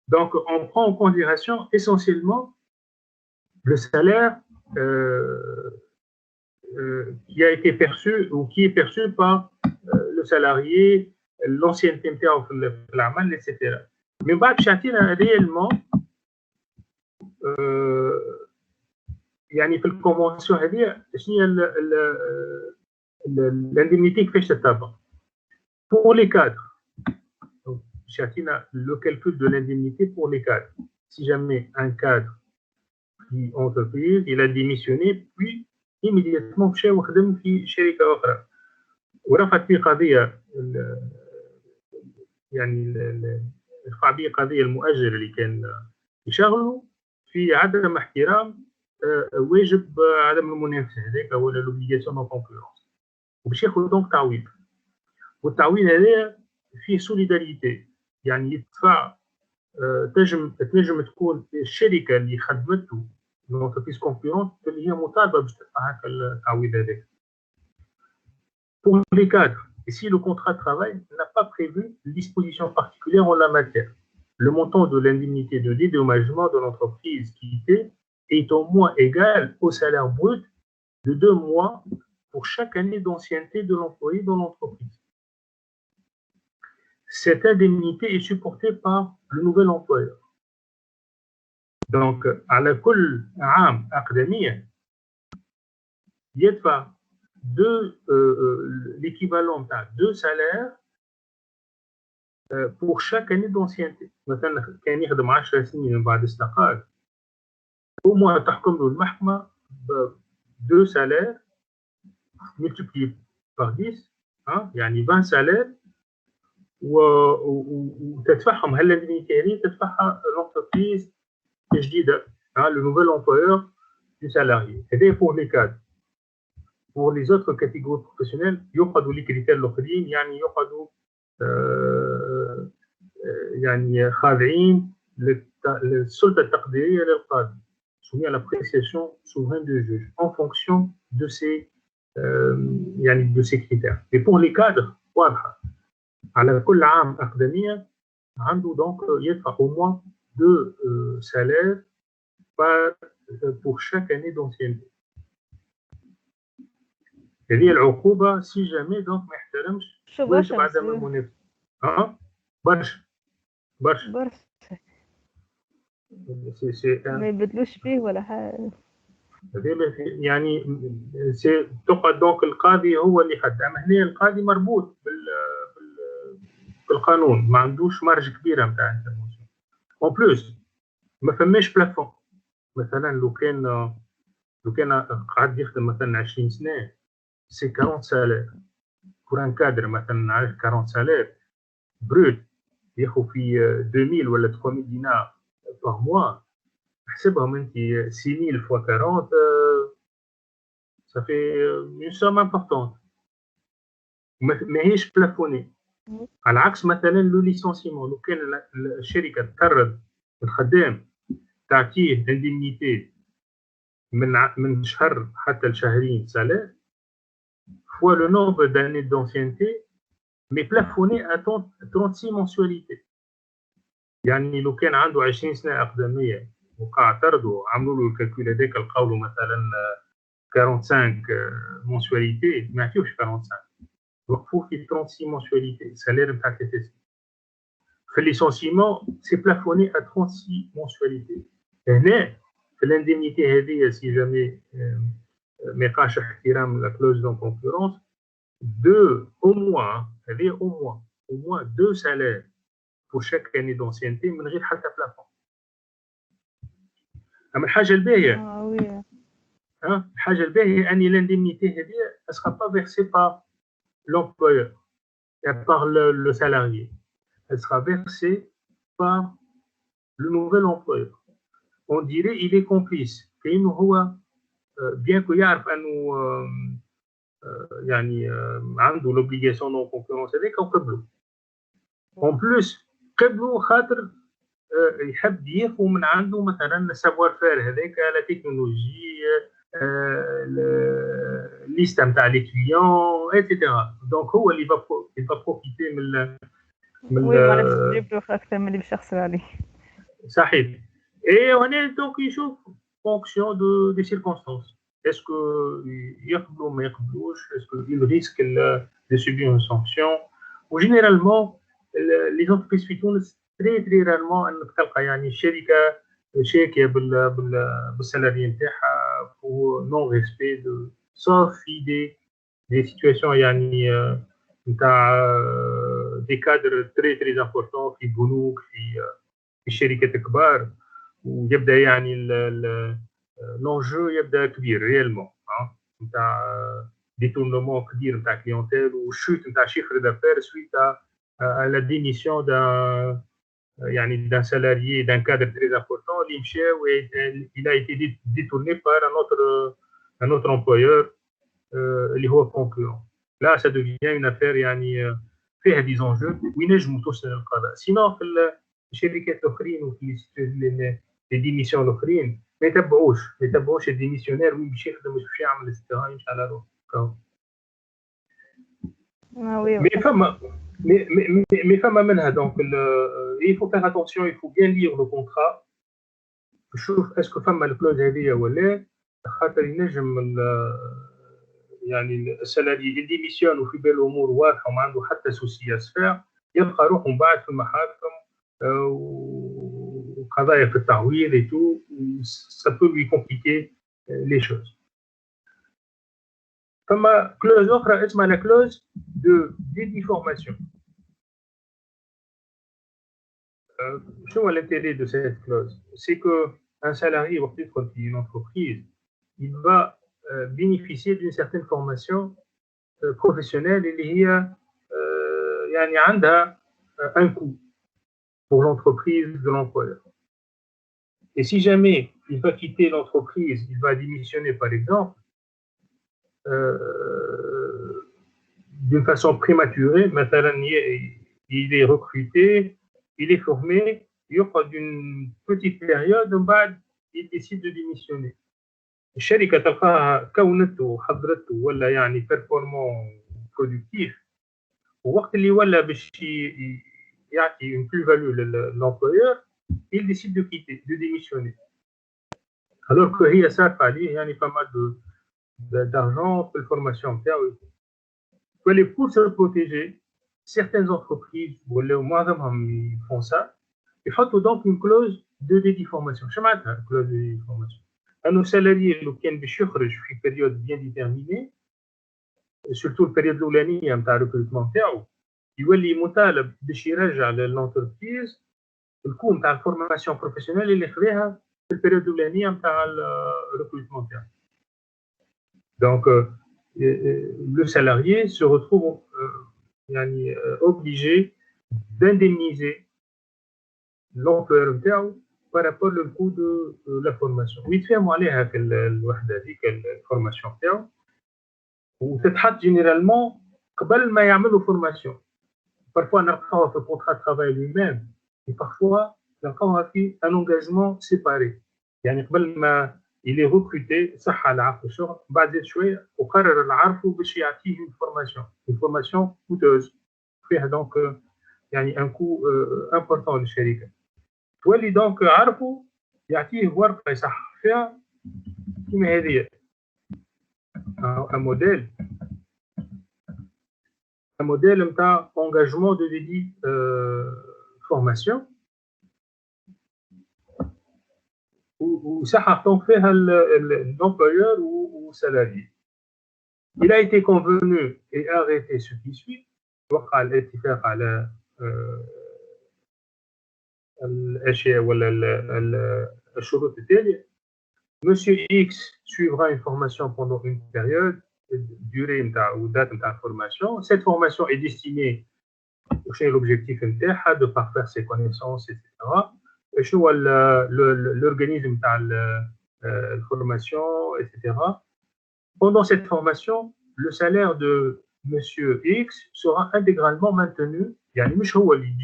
Donc, on prend en considération essentiellement le salaire qui a été perçu ou qui est perçu par le salarié, l'ancienneté نتاعو في العمل, etc. Mais بعد باش يعطينا réellement يعني في الكونفنسيون هذه شنو هي l'indemnité كيفاش تتطبق. Pour les cadres, باش يعطينا le calcul de l'indemnité pour les cadres. Si jamais un cadre في entreprise il a démissionné puis immédiatement مشى وخدم في شركة أخرى ورفعت فيه قضية يعني رفع به قضية المؤجر اللي كان يشغله في عدم احترام واجب عدم المنافسة هذاك ولا l'obligation de concurrence وباش ياخذ دونك تعويض. والتعويض هذا فيه سوليداريتي يعني يدفع تنجم تكون الشركة اللي خدمته l'entreprise concurrente اللي هي مطالبة باش تدفع هكا التعويض هذاك. Pour les cadres, et si le contrat de travail n'a pas prévu une disposition particulière en la matière, le montant de l'indemnité de dédommagement de l'entreprise quittée est au moins égal au salaire brut de 2 mois pour chaque année d'ancienneté de l'employé dans l'entreprise. Cette indemnité est supportée par le nouvel employeur. Donc, على كل عام أقدمية يدفع l'équivalent de 2 salaires pour chaque année d'ancienneté. مثلا كان يخدم 10 سنين من بعد استقال au moins تحكم له المحكمة ب 2 salaires multipliés par 10 يعني 20 salaires وتدفعهم هالindemnité هذه تدفعها l'entreprise الجديدة le nouvel employeur du salarié. هذا pour les cadres. Pour les autres catégories professionnelles يقعدوا les critères الآخرين يعني يقعدوا يعني خاضعين للسلطة التقديرية للقاضي soumis à l'appréciation souveraine du juge en fonction de ces يعني de ces critères. Et pour les cadres واضحة على كل عام أقدمية عنده donc يدفع au moins 2 salaires pour chaque année d'ancienneté. هذه العقوبة سي جامي دونك ما يحترمش واجب عدم المنافسة. برشا ما يبدلوش فيه ولا حاجة. يعني تقعد دونك القاضي هو اللي يحدد. أما هنا القاضي مربوط بالقانون ما عندوش مارج كبيرة نتاع انترفونسيون. اون بلوس ما فماش بلافون. مثلا لو كان قعد يخدم مثلا 20 سنة سي 40 سالير. pour un cadre مثلا عارف 40 سالير بروت ياخذ في 2000 ولا 3000 دينار par mois. احسبهم انت 6000 fois 40 ça fait une somme importante. ماهيش بلافوني. على عكس مثلا لو ليسونسيمون، لو كان الشركه تقرر الخدام تعطيه انديمنيتي من شهر حتى لشهرين سالير فوا لو نومبر داني دونسيانتي مي بلافوني ا 36 منسواليتي. يعني لو كان عنده 20 سنه اقدميه وقع اعترضوا عملوا له الكالكول هذاك لقاو له مثلا 45 منسواليتي ما يعطيوش 45 وقفوا في 36 منسواليتي سالير نتاع تي تي سي. في الليسونسيمون سي بلافوني ا 36 منسواليتي. هنا في الانديمنيتي هذه سي جامي ما يقعش احترام لا كلوز دون كونكورونس دو او موان، هذه او موان دو سالير pour chaque année d'ancienneté من غير حتى بلافون. اما الحاجه الباهيه الحاجه الباهيه اني لانديمنيتي هذه ne sera pas versée par l'employeur et par le salarié, elle sera versée par le nouvel employeur. On dirait il est complice كأنه هو bien que يعرف انه يعني عنده l'obligation non concurrence هذيك وقبله. en plus قبله خاطر يحب ياخذ من عنده مثلا السافوار فير هذاك لا تكنولوجي ليست نتاع لي كليون ايتترا. دونك هو اللي يبقى بروفيتي من وي ما تجيب له اكثر من اللي باش يخسر عليه. صحيح. اي هنا دونك يشوف فونكسيون دو سيركونستانس اسكو يقبلوا ما يقبلوش، اسكو il risque de subir une sanction. وجينيرالمون لي زونتربريز في تونس تري رالمون انك تلقى يعني الشركه شاكيه بالسالاري نتاعها و نون ريسبي دو سوف في دي سيتواسيون يعني نتاع دي كادر تري امبورطون في بنوك في الشركات الكبار، ويبدا يعني لونجو يبدا كبير ريالمون نتاع ديتورنمون كبير نتاع كليونتيل وشوت نتاع شيفر دافير سويت à la démission d'un salarié, d'un cadre très important, il a été détourné par un autre employeur, اللي هو concurrent. Là, ça devient une affaire يعني فيها des enjeux وينجموا توصل للقضاء. سينو في الشركات الأخرين وفي les démissions الأخرين ما يتبعوش الديميسيونير وين باش يخدم واش باش يعمل استراحة يمشي على روحه. Mais femme منها donc il faut faire attention, il faut bien lire le contrat. شوف اسكو فما الكلوز هذه ولا خاطر ينجم يعني السالاري ديميسيون وفي باله امور واضحه وما عنده حتى سوسي اسفار يلقى روحه من بعد في المحاكم وقضايا في التعويض et tout, ça peut lui compliquer les choses. فما كلوز اخرى اسمها لا كلوز de déformation. Quel est l'intérêt de cette clause? C'est qu'un salarié, quand il est une entreprise, il va bénéficier d'une certaine formation professionnelle et il y a un coût pour l'entreprise de l'employeur. Et si jamais il va quitter l'entreprise, il va démissionner par exemple, d'une façon prématurée, maintenant il est recruté, il est formé, il y aura d'une petite période, il décide de démissionner. الشركة تلقاها كونته وحضرته ولا يعني performant productif ووقت اللي ولا باش يعطي une plus-value للemployeur, il décide de quitter, de démissionner. Alors que هي صارف عليه يعني pas mal d'argent في الفورماسيون نتاعو. Pour se protéger, certaines entreprises, ou معظمهم font ça, ils font donc une clause de déformation. شو معناتها clause de déformation؟ أنه salarié لو كان باش يخرج في période bien déterminée, surtout البريود الأولانية نتاع الريكروتمون نتاعو، يولي مطالب باش يرجع للانتربريز الكو نتاع الفورماسيون بروفيسيونيل اللي خذاها في البريود الأولانية نتاع الريكروتمون نتاعو. Donc le salarié se retrouve obligé d'indemniser l'employeur par rapport au coût de la formation. ويتفاهموا عليها الوحدة هذيك الفورماسيون نتاعو وتتحط généralement قبل ما يعملوا formation. Parfois نلقاوها في contrat de travail lui-même et parfois نلقاوها في un engagement séparé. يعني قبل ما il est recruté صح على عقد الشغل بعد شويه وقرر العرفو باش يعطيه une formation coûteuse فيها دونك يعني un coût important للشركه. تولي دونك عرفو يعطيه ورقه يصحح فيها كيما هذه un modèle نتاع engagement de débit formation وصحح دونك فيها l'employeur ou salarié. Il a été convenu et arrêté ce qui suit. وقع الاتفاق على الاشياء ولا الشروط التاليه. Monsieur X suivra une formation pendant une période, durée ou date de formation. Cette formation est destinée au l'objectif de parfaire ses connaissances, etc. Et l'organisme de formation, etc. Pendant cette formation, le salaire de Monsieur X sera intégralement maintenu. يعني مش هو اللي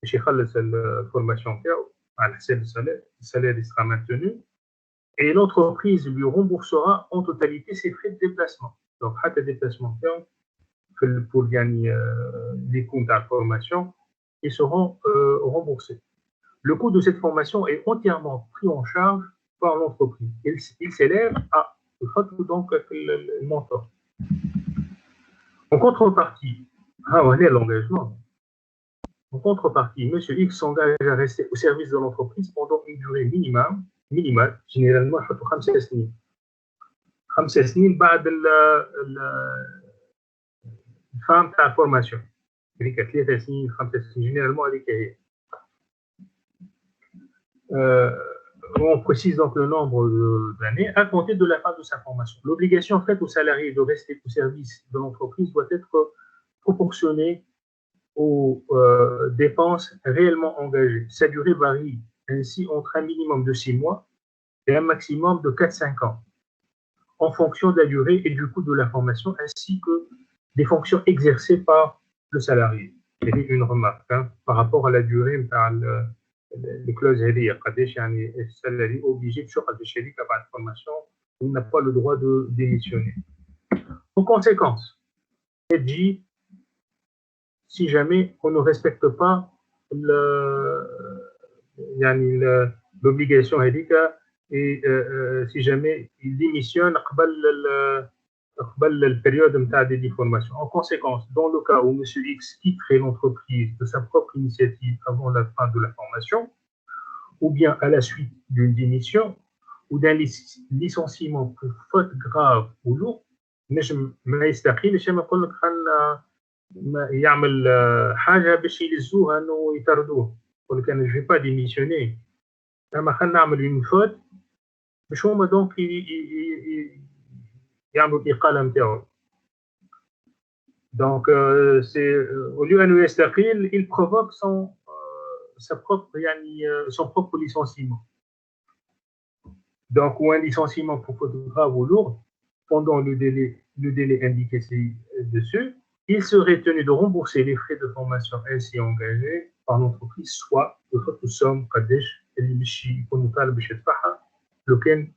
باش يخلص الفورماسيون نتاعو على حساب السالير sera maintenu. Et l'entreprise lui remboursera en totalité ses frais de déplacement. Donc, حتى déplacement pour gagner les coûts de la formation, ils seront remboursés. Le coût de cette formation est entièrement pris en charge par l'entreprise. Il s'élève à donc le montant. En contrepartie, l'engagement. En contrepartie, M. X s'engage à rester au service de l'entreprise pendant une durée minimale, généralement 5 سنين. 5 سنين بعد الفهم تاع الفورماسيون. هذيك 3 سنين 5 سنين généralement هذيك هي. On précise donc le nombre d'années à compter de la fin de sa formation. L'obligation faite aux salariés de rester au service de l'entreprise doit être proportionnée aux dépenses réellement engagées. Sa durée varie ainsi entre un minimum de 6 mois et un maximum de 4-5 ans, en fonction de la durée et du coût de la formation, ainsi que des fonctions exercées par le salarié. Il y a une remarque par rapport à la durée les clauses هذه قداش يعني السالاري obligé بشغل في الشركه بعد formation où il n'a pas le droit de démissionner. En conséquence, elle dit si jamais on ne respecte pas l'obligation هذيك et si jamais il démissionne قبل la période de formation. En conséquence, dans le cas où M. X quitterait l'entreprise de sa propre initiative avant la fin de la formation, ou bien à la suite d'une démission ou d'un licenciement pour faute grave ou lourde, ما يستقيلش ما يقول لك خلنا يعمل حاجه باش يلزوها انه يطردوه. يقول لك انا جو با ديميسيوني اما خلينا نعمل اون فوت باش هما دونك يعملوا الاقاله نتاعو. Donc, au lieu de يستقيل, il provoque son propre licenciement. Donc, ou un licenciement pour faute grave ou lourde, pendant le délai indiqué dessus, il serait tenu de rembourser les frais de formation ainsi engagés par l'entreprise, soit de toute somme قداش اللي باش يكون طالب باش يدفعها لو كان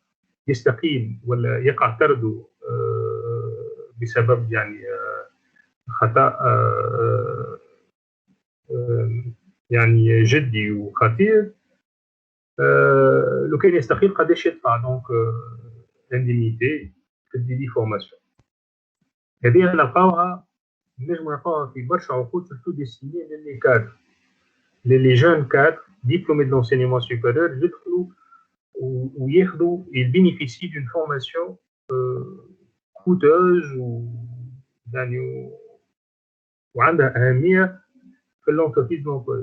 يستقيل ولا يقع طرده بسبب يعني خطأ يعني جدي وخطير. لو كان يستقيل قداش يدفع دونك انديميتي في الديلي فورماسيون. هذه نلقاوها نجم نلقاوها في برشا عقود سورتو ديستيني للي كادر للي جون كادر ديبلومي دو لونسينيمون سوبيريور يدخلوا وياخذوا يبينيفيسي دون فورماسيون coûteuse يعني وعندها أهمية في l'entreprise d'emploi.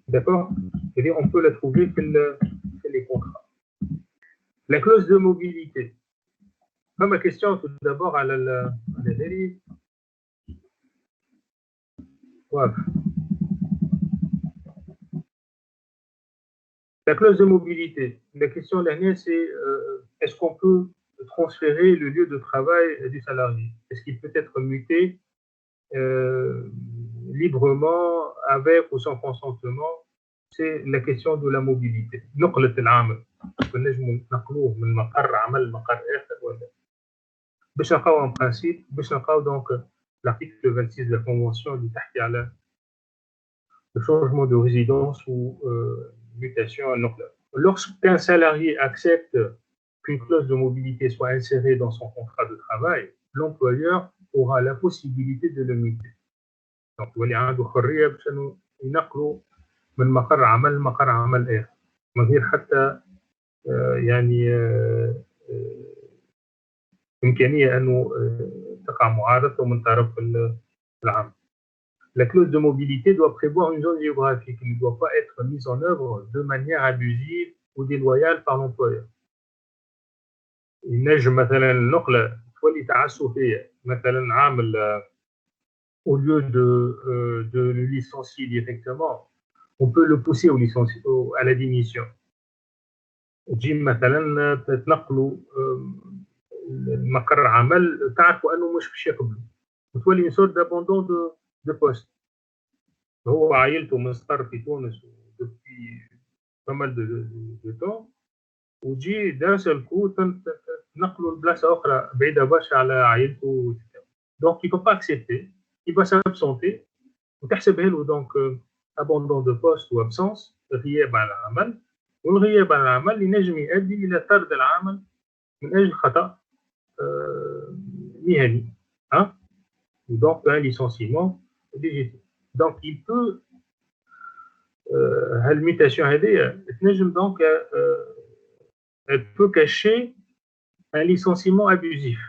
D'accord? Et on peut la trouver dans les contrats. La clause de mobilité. Ma question tout d'abord à la dérive. Ouais. La clause de mobilité. La question dernière, c'est est-ce qu'on peut transférer le lieu de travail du salarié? Est-ce qu'il peut être muté librement, avec ou sans consentement? C'est la question de la mobilité. نقلة العمل نجموا نقلوه من مقر عمل لمقر آخر ولا باش نلقاو ان برانسيب باش نلقاو دونك l'article 26 de la convention اللي تحكي على le changement de résidence ou mutation à l'emploi. Lorsqu'un salarié accepte qu'une clause de mobilité soit insérée dans son contrat de travail, l'employeur aura la possibilité de le muter. Donc, il عنده حرية باش ينقلوا من مقر عمل لمقر عمل آخر من غير حتى يعني إمكانية أنه تقع معارضته من طرف العمل. La clause de mobilité doit prévoir une zone géographique qui ne doit pas être mise en œuvre de manière abusive ou déloyale par l'employeur. ينجم مثلا النقلة تولي تعسوا فيها مثلا عامل au lieu de le licencier directement, on peut le pousser à la démission. تجي مثلا تنقلوا المقر عمل تعرفوا انه مش باش يقبلوا وتولي une sorte d'abandon de poste. هو عائلته مستقر في تونس depuis pas mal de temps وتجي d'un seul coup تنقلوا لبلاصه اخرى بعيده برشا على عائلته. Donc il ne peut pas accepter, il va s'absenter وتحسبها له donc abandon de poste ou absence غياب عن العمل والغياب عن العمل ينجم يؤدي الى طرد العامل من اجل خطا مهني donc un licenciement légitime. Donc il peut هالميتاسيون هذه تنجم donc elle peut cacher un licenciement abusif.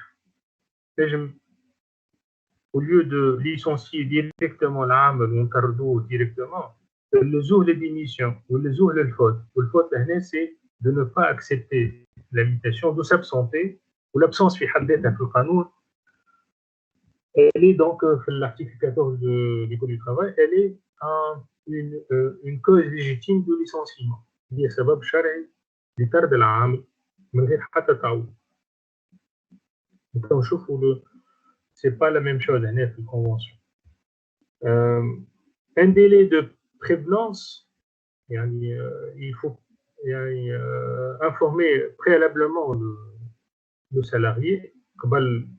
تنجم au lieu de licencier directement العامل ونطردوه directement نلزوه للديميسيون ونلزوه للفوت والفوت هنا c'est de ne pas accepter la mutation, de s'absenter والabsence في حد ذاتها في القانون elle est donc l'article 14 du Code du travail, elle est une cause légitime de licenciement. هي سبب شرعي لطرد العامل من غير حتى تعويض. نشوفوا c'est pas la même chose هنا في الconvention. Un délai de prévenance, يعني il faut يعني informer préalablement le salarié قبل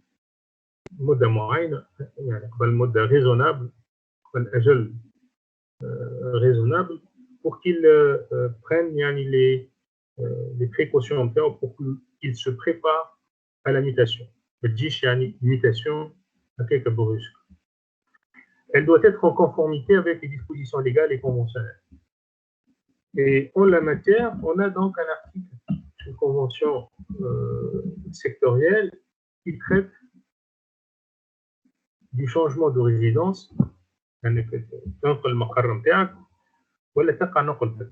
مدة معينة يعني قبل مدة raisonnable قبل أجل raisonnable pour qu'il prenne يعني les précautions pour qu'il se prépare à la mutation. ما تجيش يعني mutation هكاك brusque. Elle doit être en conformité avec les dispositions légales et conventionnelles. Et en la matière, on a donc un article, une convention sectorielle qui traite du changement de résidence. تنقل المقر نتاعك ولا تقع نقلتك.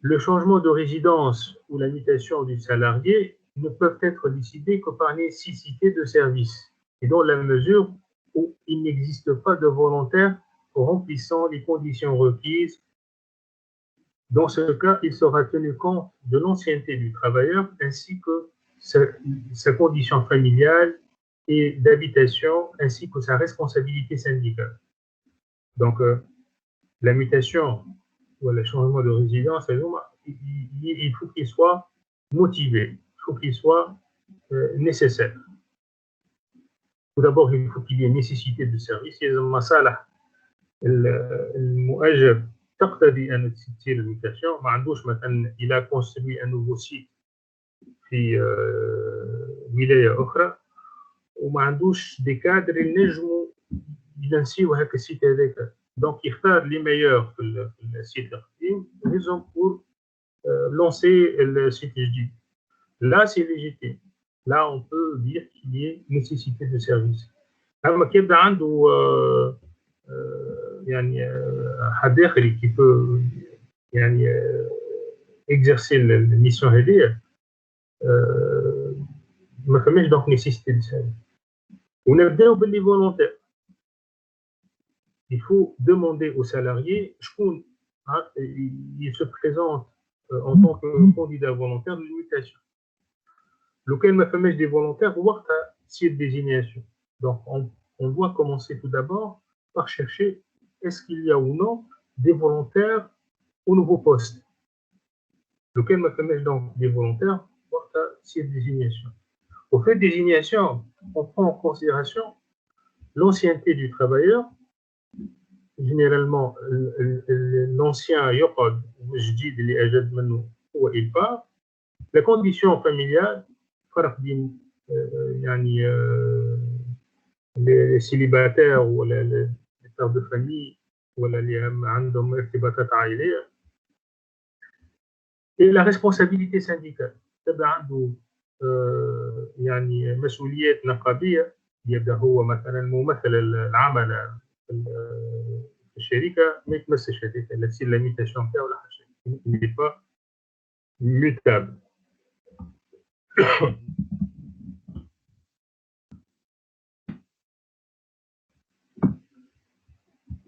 Le changement de résidence ou la mutation du salarié ne peuvent être décidés que par nécessité de service et dans la mesure où il n'existe pas de volontaire remplissant les conditions requises. Dans ce cas, il sera tenu compte de l'ancienneté du travailleur ainsi que sa condition familiale et d'habitation ainsi que sa responsabilité syndicale. Donc, la mutation ou le changement de résidence, il faut qu'il soit motivé, il faut qu'il soit nécessaire. Tout d'abord, il faut qu'il y ait nécessité de service. Il y a des masalah, المؤجر تقتضي أن تصير الميتاسيون. ما عندوش مثلا إلى construit un nouveau site في ولاية أخرى وما عندوش دي كادر ينجموا ينسيو هاك السيت هذاك. Donc يختار les meilleurs في السيت القديم raison pour lancer le site جديد. Là c'est légitime. Là on peut dire qu'il y ait nécessité de service. أما كيبدا عنده يعني حد آخر qui peut يعني exercer الميسيون هذه ما فماش donc nécessité de service. ونبداو باللي volontaire. Il faut demander aux salariés, il se présente en tant que candidat volontaire de limitation. Lequel me fait des volontaires voir cette désignation. Donc, on doit commencer tout d'abord par chercher est-ce qu'il y a ou non des volontaires au nouveau poste. Lequel me fait donc des volontaires voir cette désignation. Au fait de désignation, on prend en considération l'ancienneté du travailleur. Généralement, l'ancien يقعد والجديد اللي أجد منه هو il part. La condition familiale فرق بين يعني les célibataires ولا les pères de famille ولا اللي عندهم ارتباطات عائلية et la responsabilité syndicale تبع عنده يعني مسؤوليات نقابية يبدأ هو مثلا ممثل العمل في الشركة ما يتمسش هذيك لا تصير لاميتاسيون نتاعو ولا حاجة il n'est pas mutable.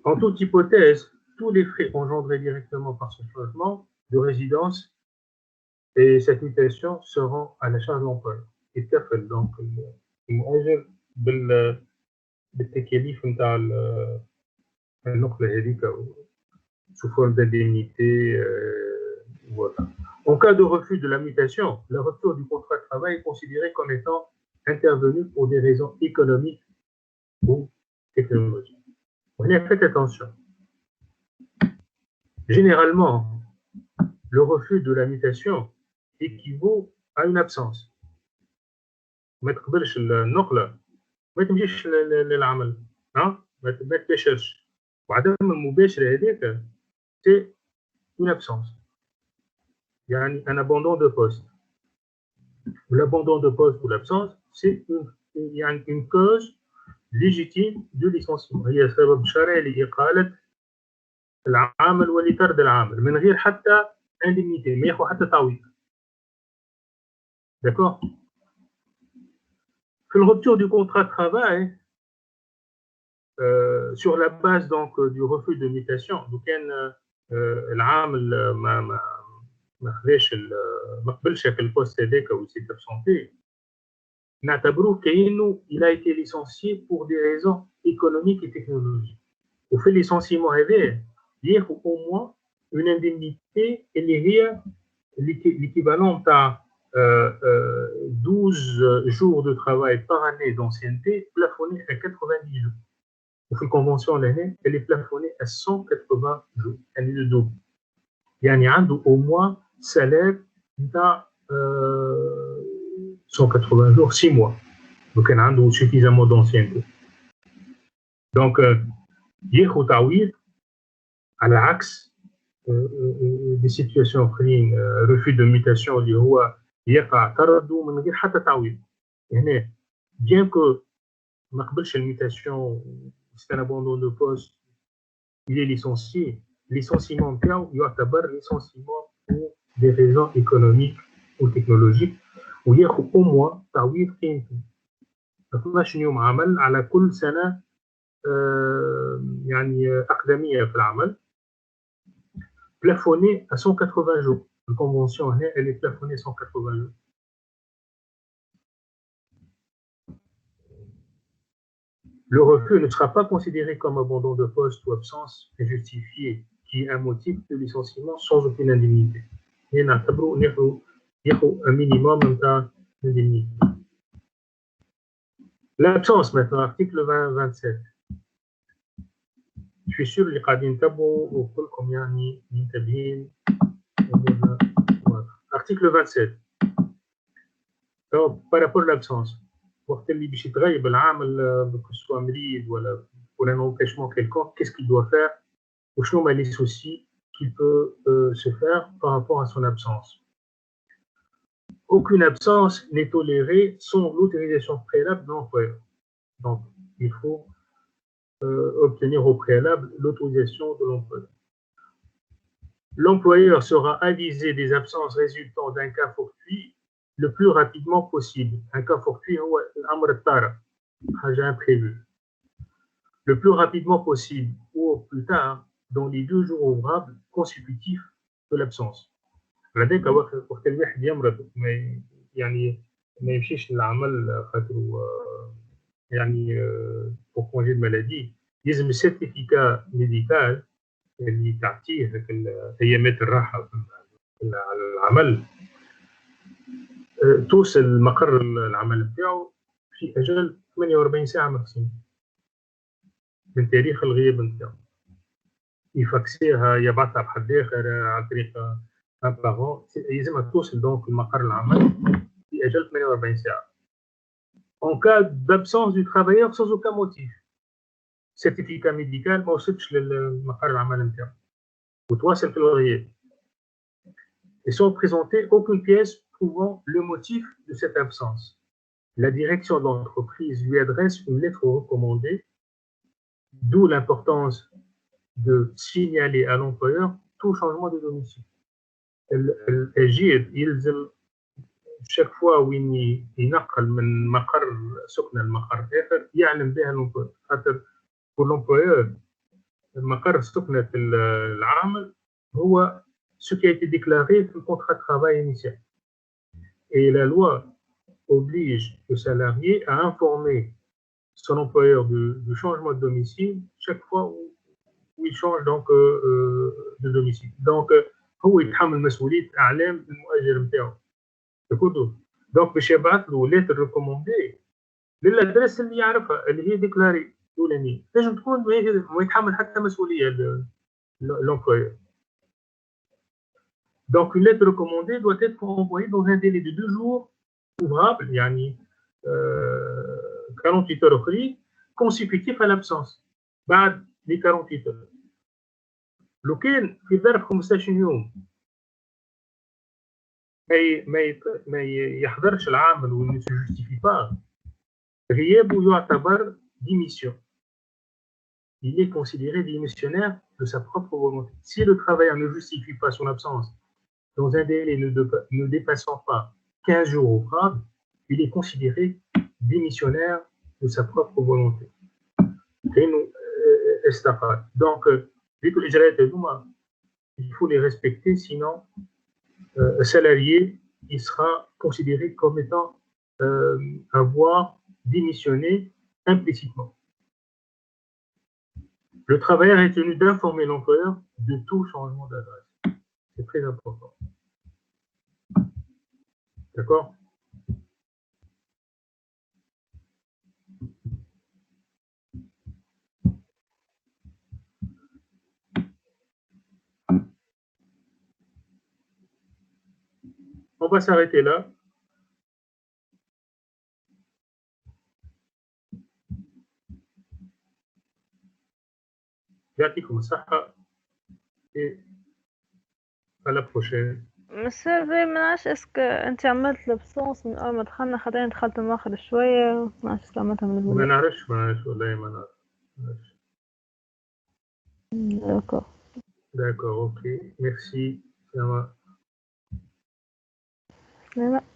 En toute hypothèse, tous les frais engendrés directement par ce changement de résidence et cette mutation seront à la charge de l'employeur. يتكفل donc المؤجر بالتكاليف نتاع النقلة هذيك sous forme d'indemnité. Voilà. En cas de refus de la mutation, la rupture du contrat de travail est considérée comme étant intervenue pour des raisons économiques ou technologiques. Faites attention. Généralement, le refus de la mutation équivaut à une absence. ما تقبلش النقلة ما تمشيش للعمل ما تباشرش وعدم المباشرة هذاك c'est une absence. يعني un abandon de poste. L'abandon de poste ou l'absence c'est une cause légitime de licenciement. هي سبب شرعي لإقالة العامل ولطرد العامل من غير حتى indemnité ما ياخذ حتى تعويض. D'accord? Que la rupture du contrat de travail sur la base donc du refus de mutation donc العامل ما خذاش ما قبلش في البوست هذاك ou s'est absenté نعتبروه كأنه il a été licencié pour des raisons économiques et technologiques. وفي licenciement هذا ياخذ au moins une indemnité اللي هي l'équivalent à 12 jours de travail par année d'ancienneté plafonné à 90 jours. وفي الconvention l'année elle est plafonnée à 180 jours. Elle est le double. يعني عنده au moins salaire نتاع 180 jours 6 mois. Donc كان عنده suffisamment d'ancienneté. Donc ياخذ تعويض على عكس des situations اخرين refus de mutation اللي هو يقع طرده من غير حتى تعويض. هنا bien que ما قبلش الميتاسيون c'est un abandon de poste il est licencié licenciement نتاعو يعتبر licenciement pour des raisons économiques ou technologiques وياخذ au moins تعويض قيمته 12 يوم عمل على كل سنة يعني أقدمية في العمل plafonné à 180 jours. La convention, elle est plafonnée à 180 jours. Le refus ne sera pas considéré comme abandon de poste ou absence injustifiée, qui est un motif de licenciement sans aucune indemnité. Il y a un minimum d'indemnité. L'absence maintenant, article 20-27. Je suis sûr que les قاعدين يتابعوا وكلكم يعني منتبهين. Article 27. Alors, par rapport à l'absence, وقت اللي باش يتغيب العامل que ce soit مريض ولا pour un empêchement quelconque, qu'est-ce qu'il doit faire ou شنو les soucis qu'il peut se faire par rapport à son absence. Aucune absence n'est tolérée sans l'autorisation préalable de l'employeur. Donc, il faut obtenir au préalable l'autorisation de l'employeur. L'employeur sera avisé des absences résultant d'un cas fortuit le plus rapidement possible. Un cas fortuit, imprévu. Le plus rapidement possible ou au plus tard dans les 2 jours ouvrables consécutifs de l'absence. هذاك وقت الواحد يمرض يعني ما يمشيش للعمل خاطر يعني pour congé de maladie يلزم السيرتيفيكا ميديكال اللي تعطيه ايامات الراحه على العمل توصل مقر العمل بتاعه في اجل 48 ساعه ماكسيموم من تاريخ الغياب نتاعو، يفاكسيها يبعثها بحد اخر عن طريق ان بارون، يلزمها توصل دونك لمقر العمل في اجل 48 ساعه. En cas d'absence du travailleur sans aucun motif، certificat médical ما وصلش للمقر العمل نتاعو وتواصل في الغياب. Et sans présenter aucune pièce prouvant le motif de cette absence. La direction de l'entreprise lui adresse une lettre recommandée, d'où l'importance de signaler à l'employeur tout changement de domicile. الجير يلزم chaque fois وين ينقل من مقر سكنه لمقر آخر يعلم بها الامبلويور، خاطر pour l'employeur مقر سكنة العامل هو ce qui a été déclaré dans le contrat de travail initial. Et la loi oblige le salarié à informer son employeur du changement de domicile chaque fois où il change donc de domicile. Donc هو يتحمل مسؤولية إعلام المؤجر نتاعو. دونك باش يبعث له ليتر ريكوموندي للادريس اللي يعرفها اللي هي ديكلاري الاولانيه، لازم تكون ما يتحمل حتى مسؤوليه l'employeur. Donc une lettre recommandée doit être envoyée dans un délai de 2 jours ouvrables يعني 48 heures اخرين consécutif à l'absence بعد les 48 heures. لو كان في ظرف 15 يوم ما يحضرش العامل و ne se justifie pas، غيابه يعتبر démission. Il est considéré démissionnaire de sa propre volonté. Si le travailleur ne justifie pas son absence dans un délai ne dépassant pas 15 jours ouvrables, il est considéré démissionnaire de sa propre volonté. Donc, il faut les respecter, sinon un salarié il sera considéré comme étant avoir démissionné implicitement. Le travailleur est tenu d'informer l'employeur de tout changement d'adresse. C'est très important. D'accord? On va s'arrêter là. يعطيكم الصحة et à la prochaine. مسير زي ما نعرفش اسك انت عملت لبسونس من اول ما دخلنا، خاطر دخلت مؤخر شويه ما نعرفش اسك عملتها من ما البداية. نعرفش والله ما نعرفش. داكور. D'accord, ok. Merci. Ça va. سلامة.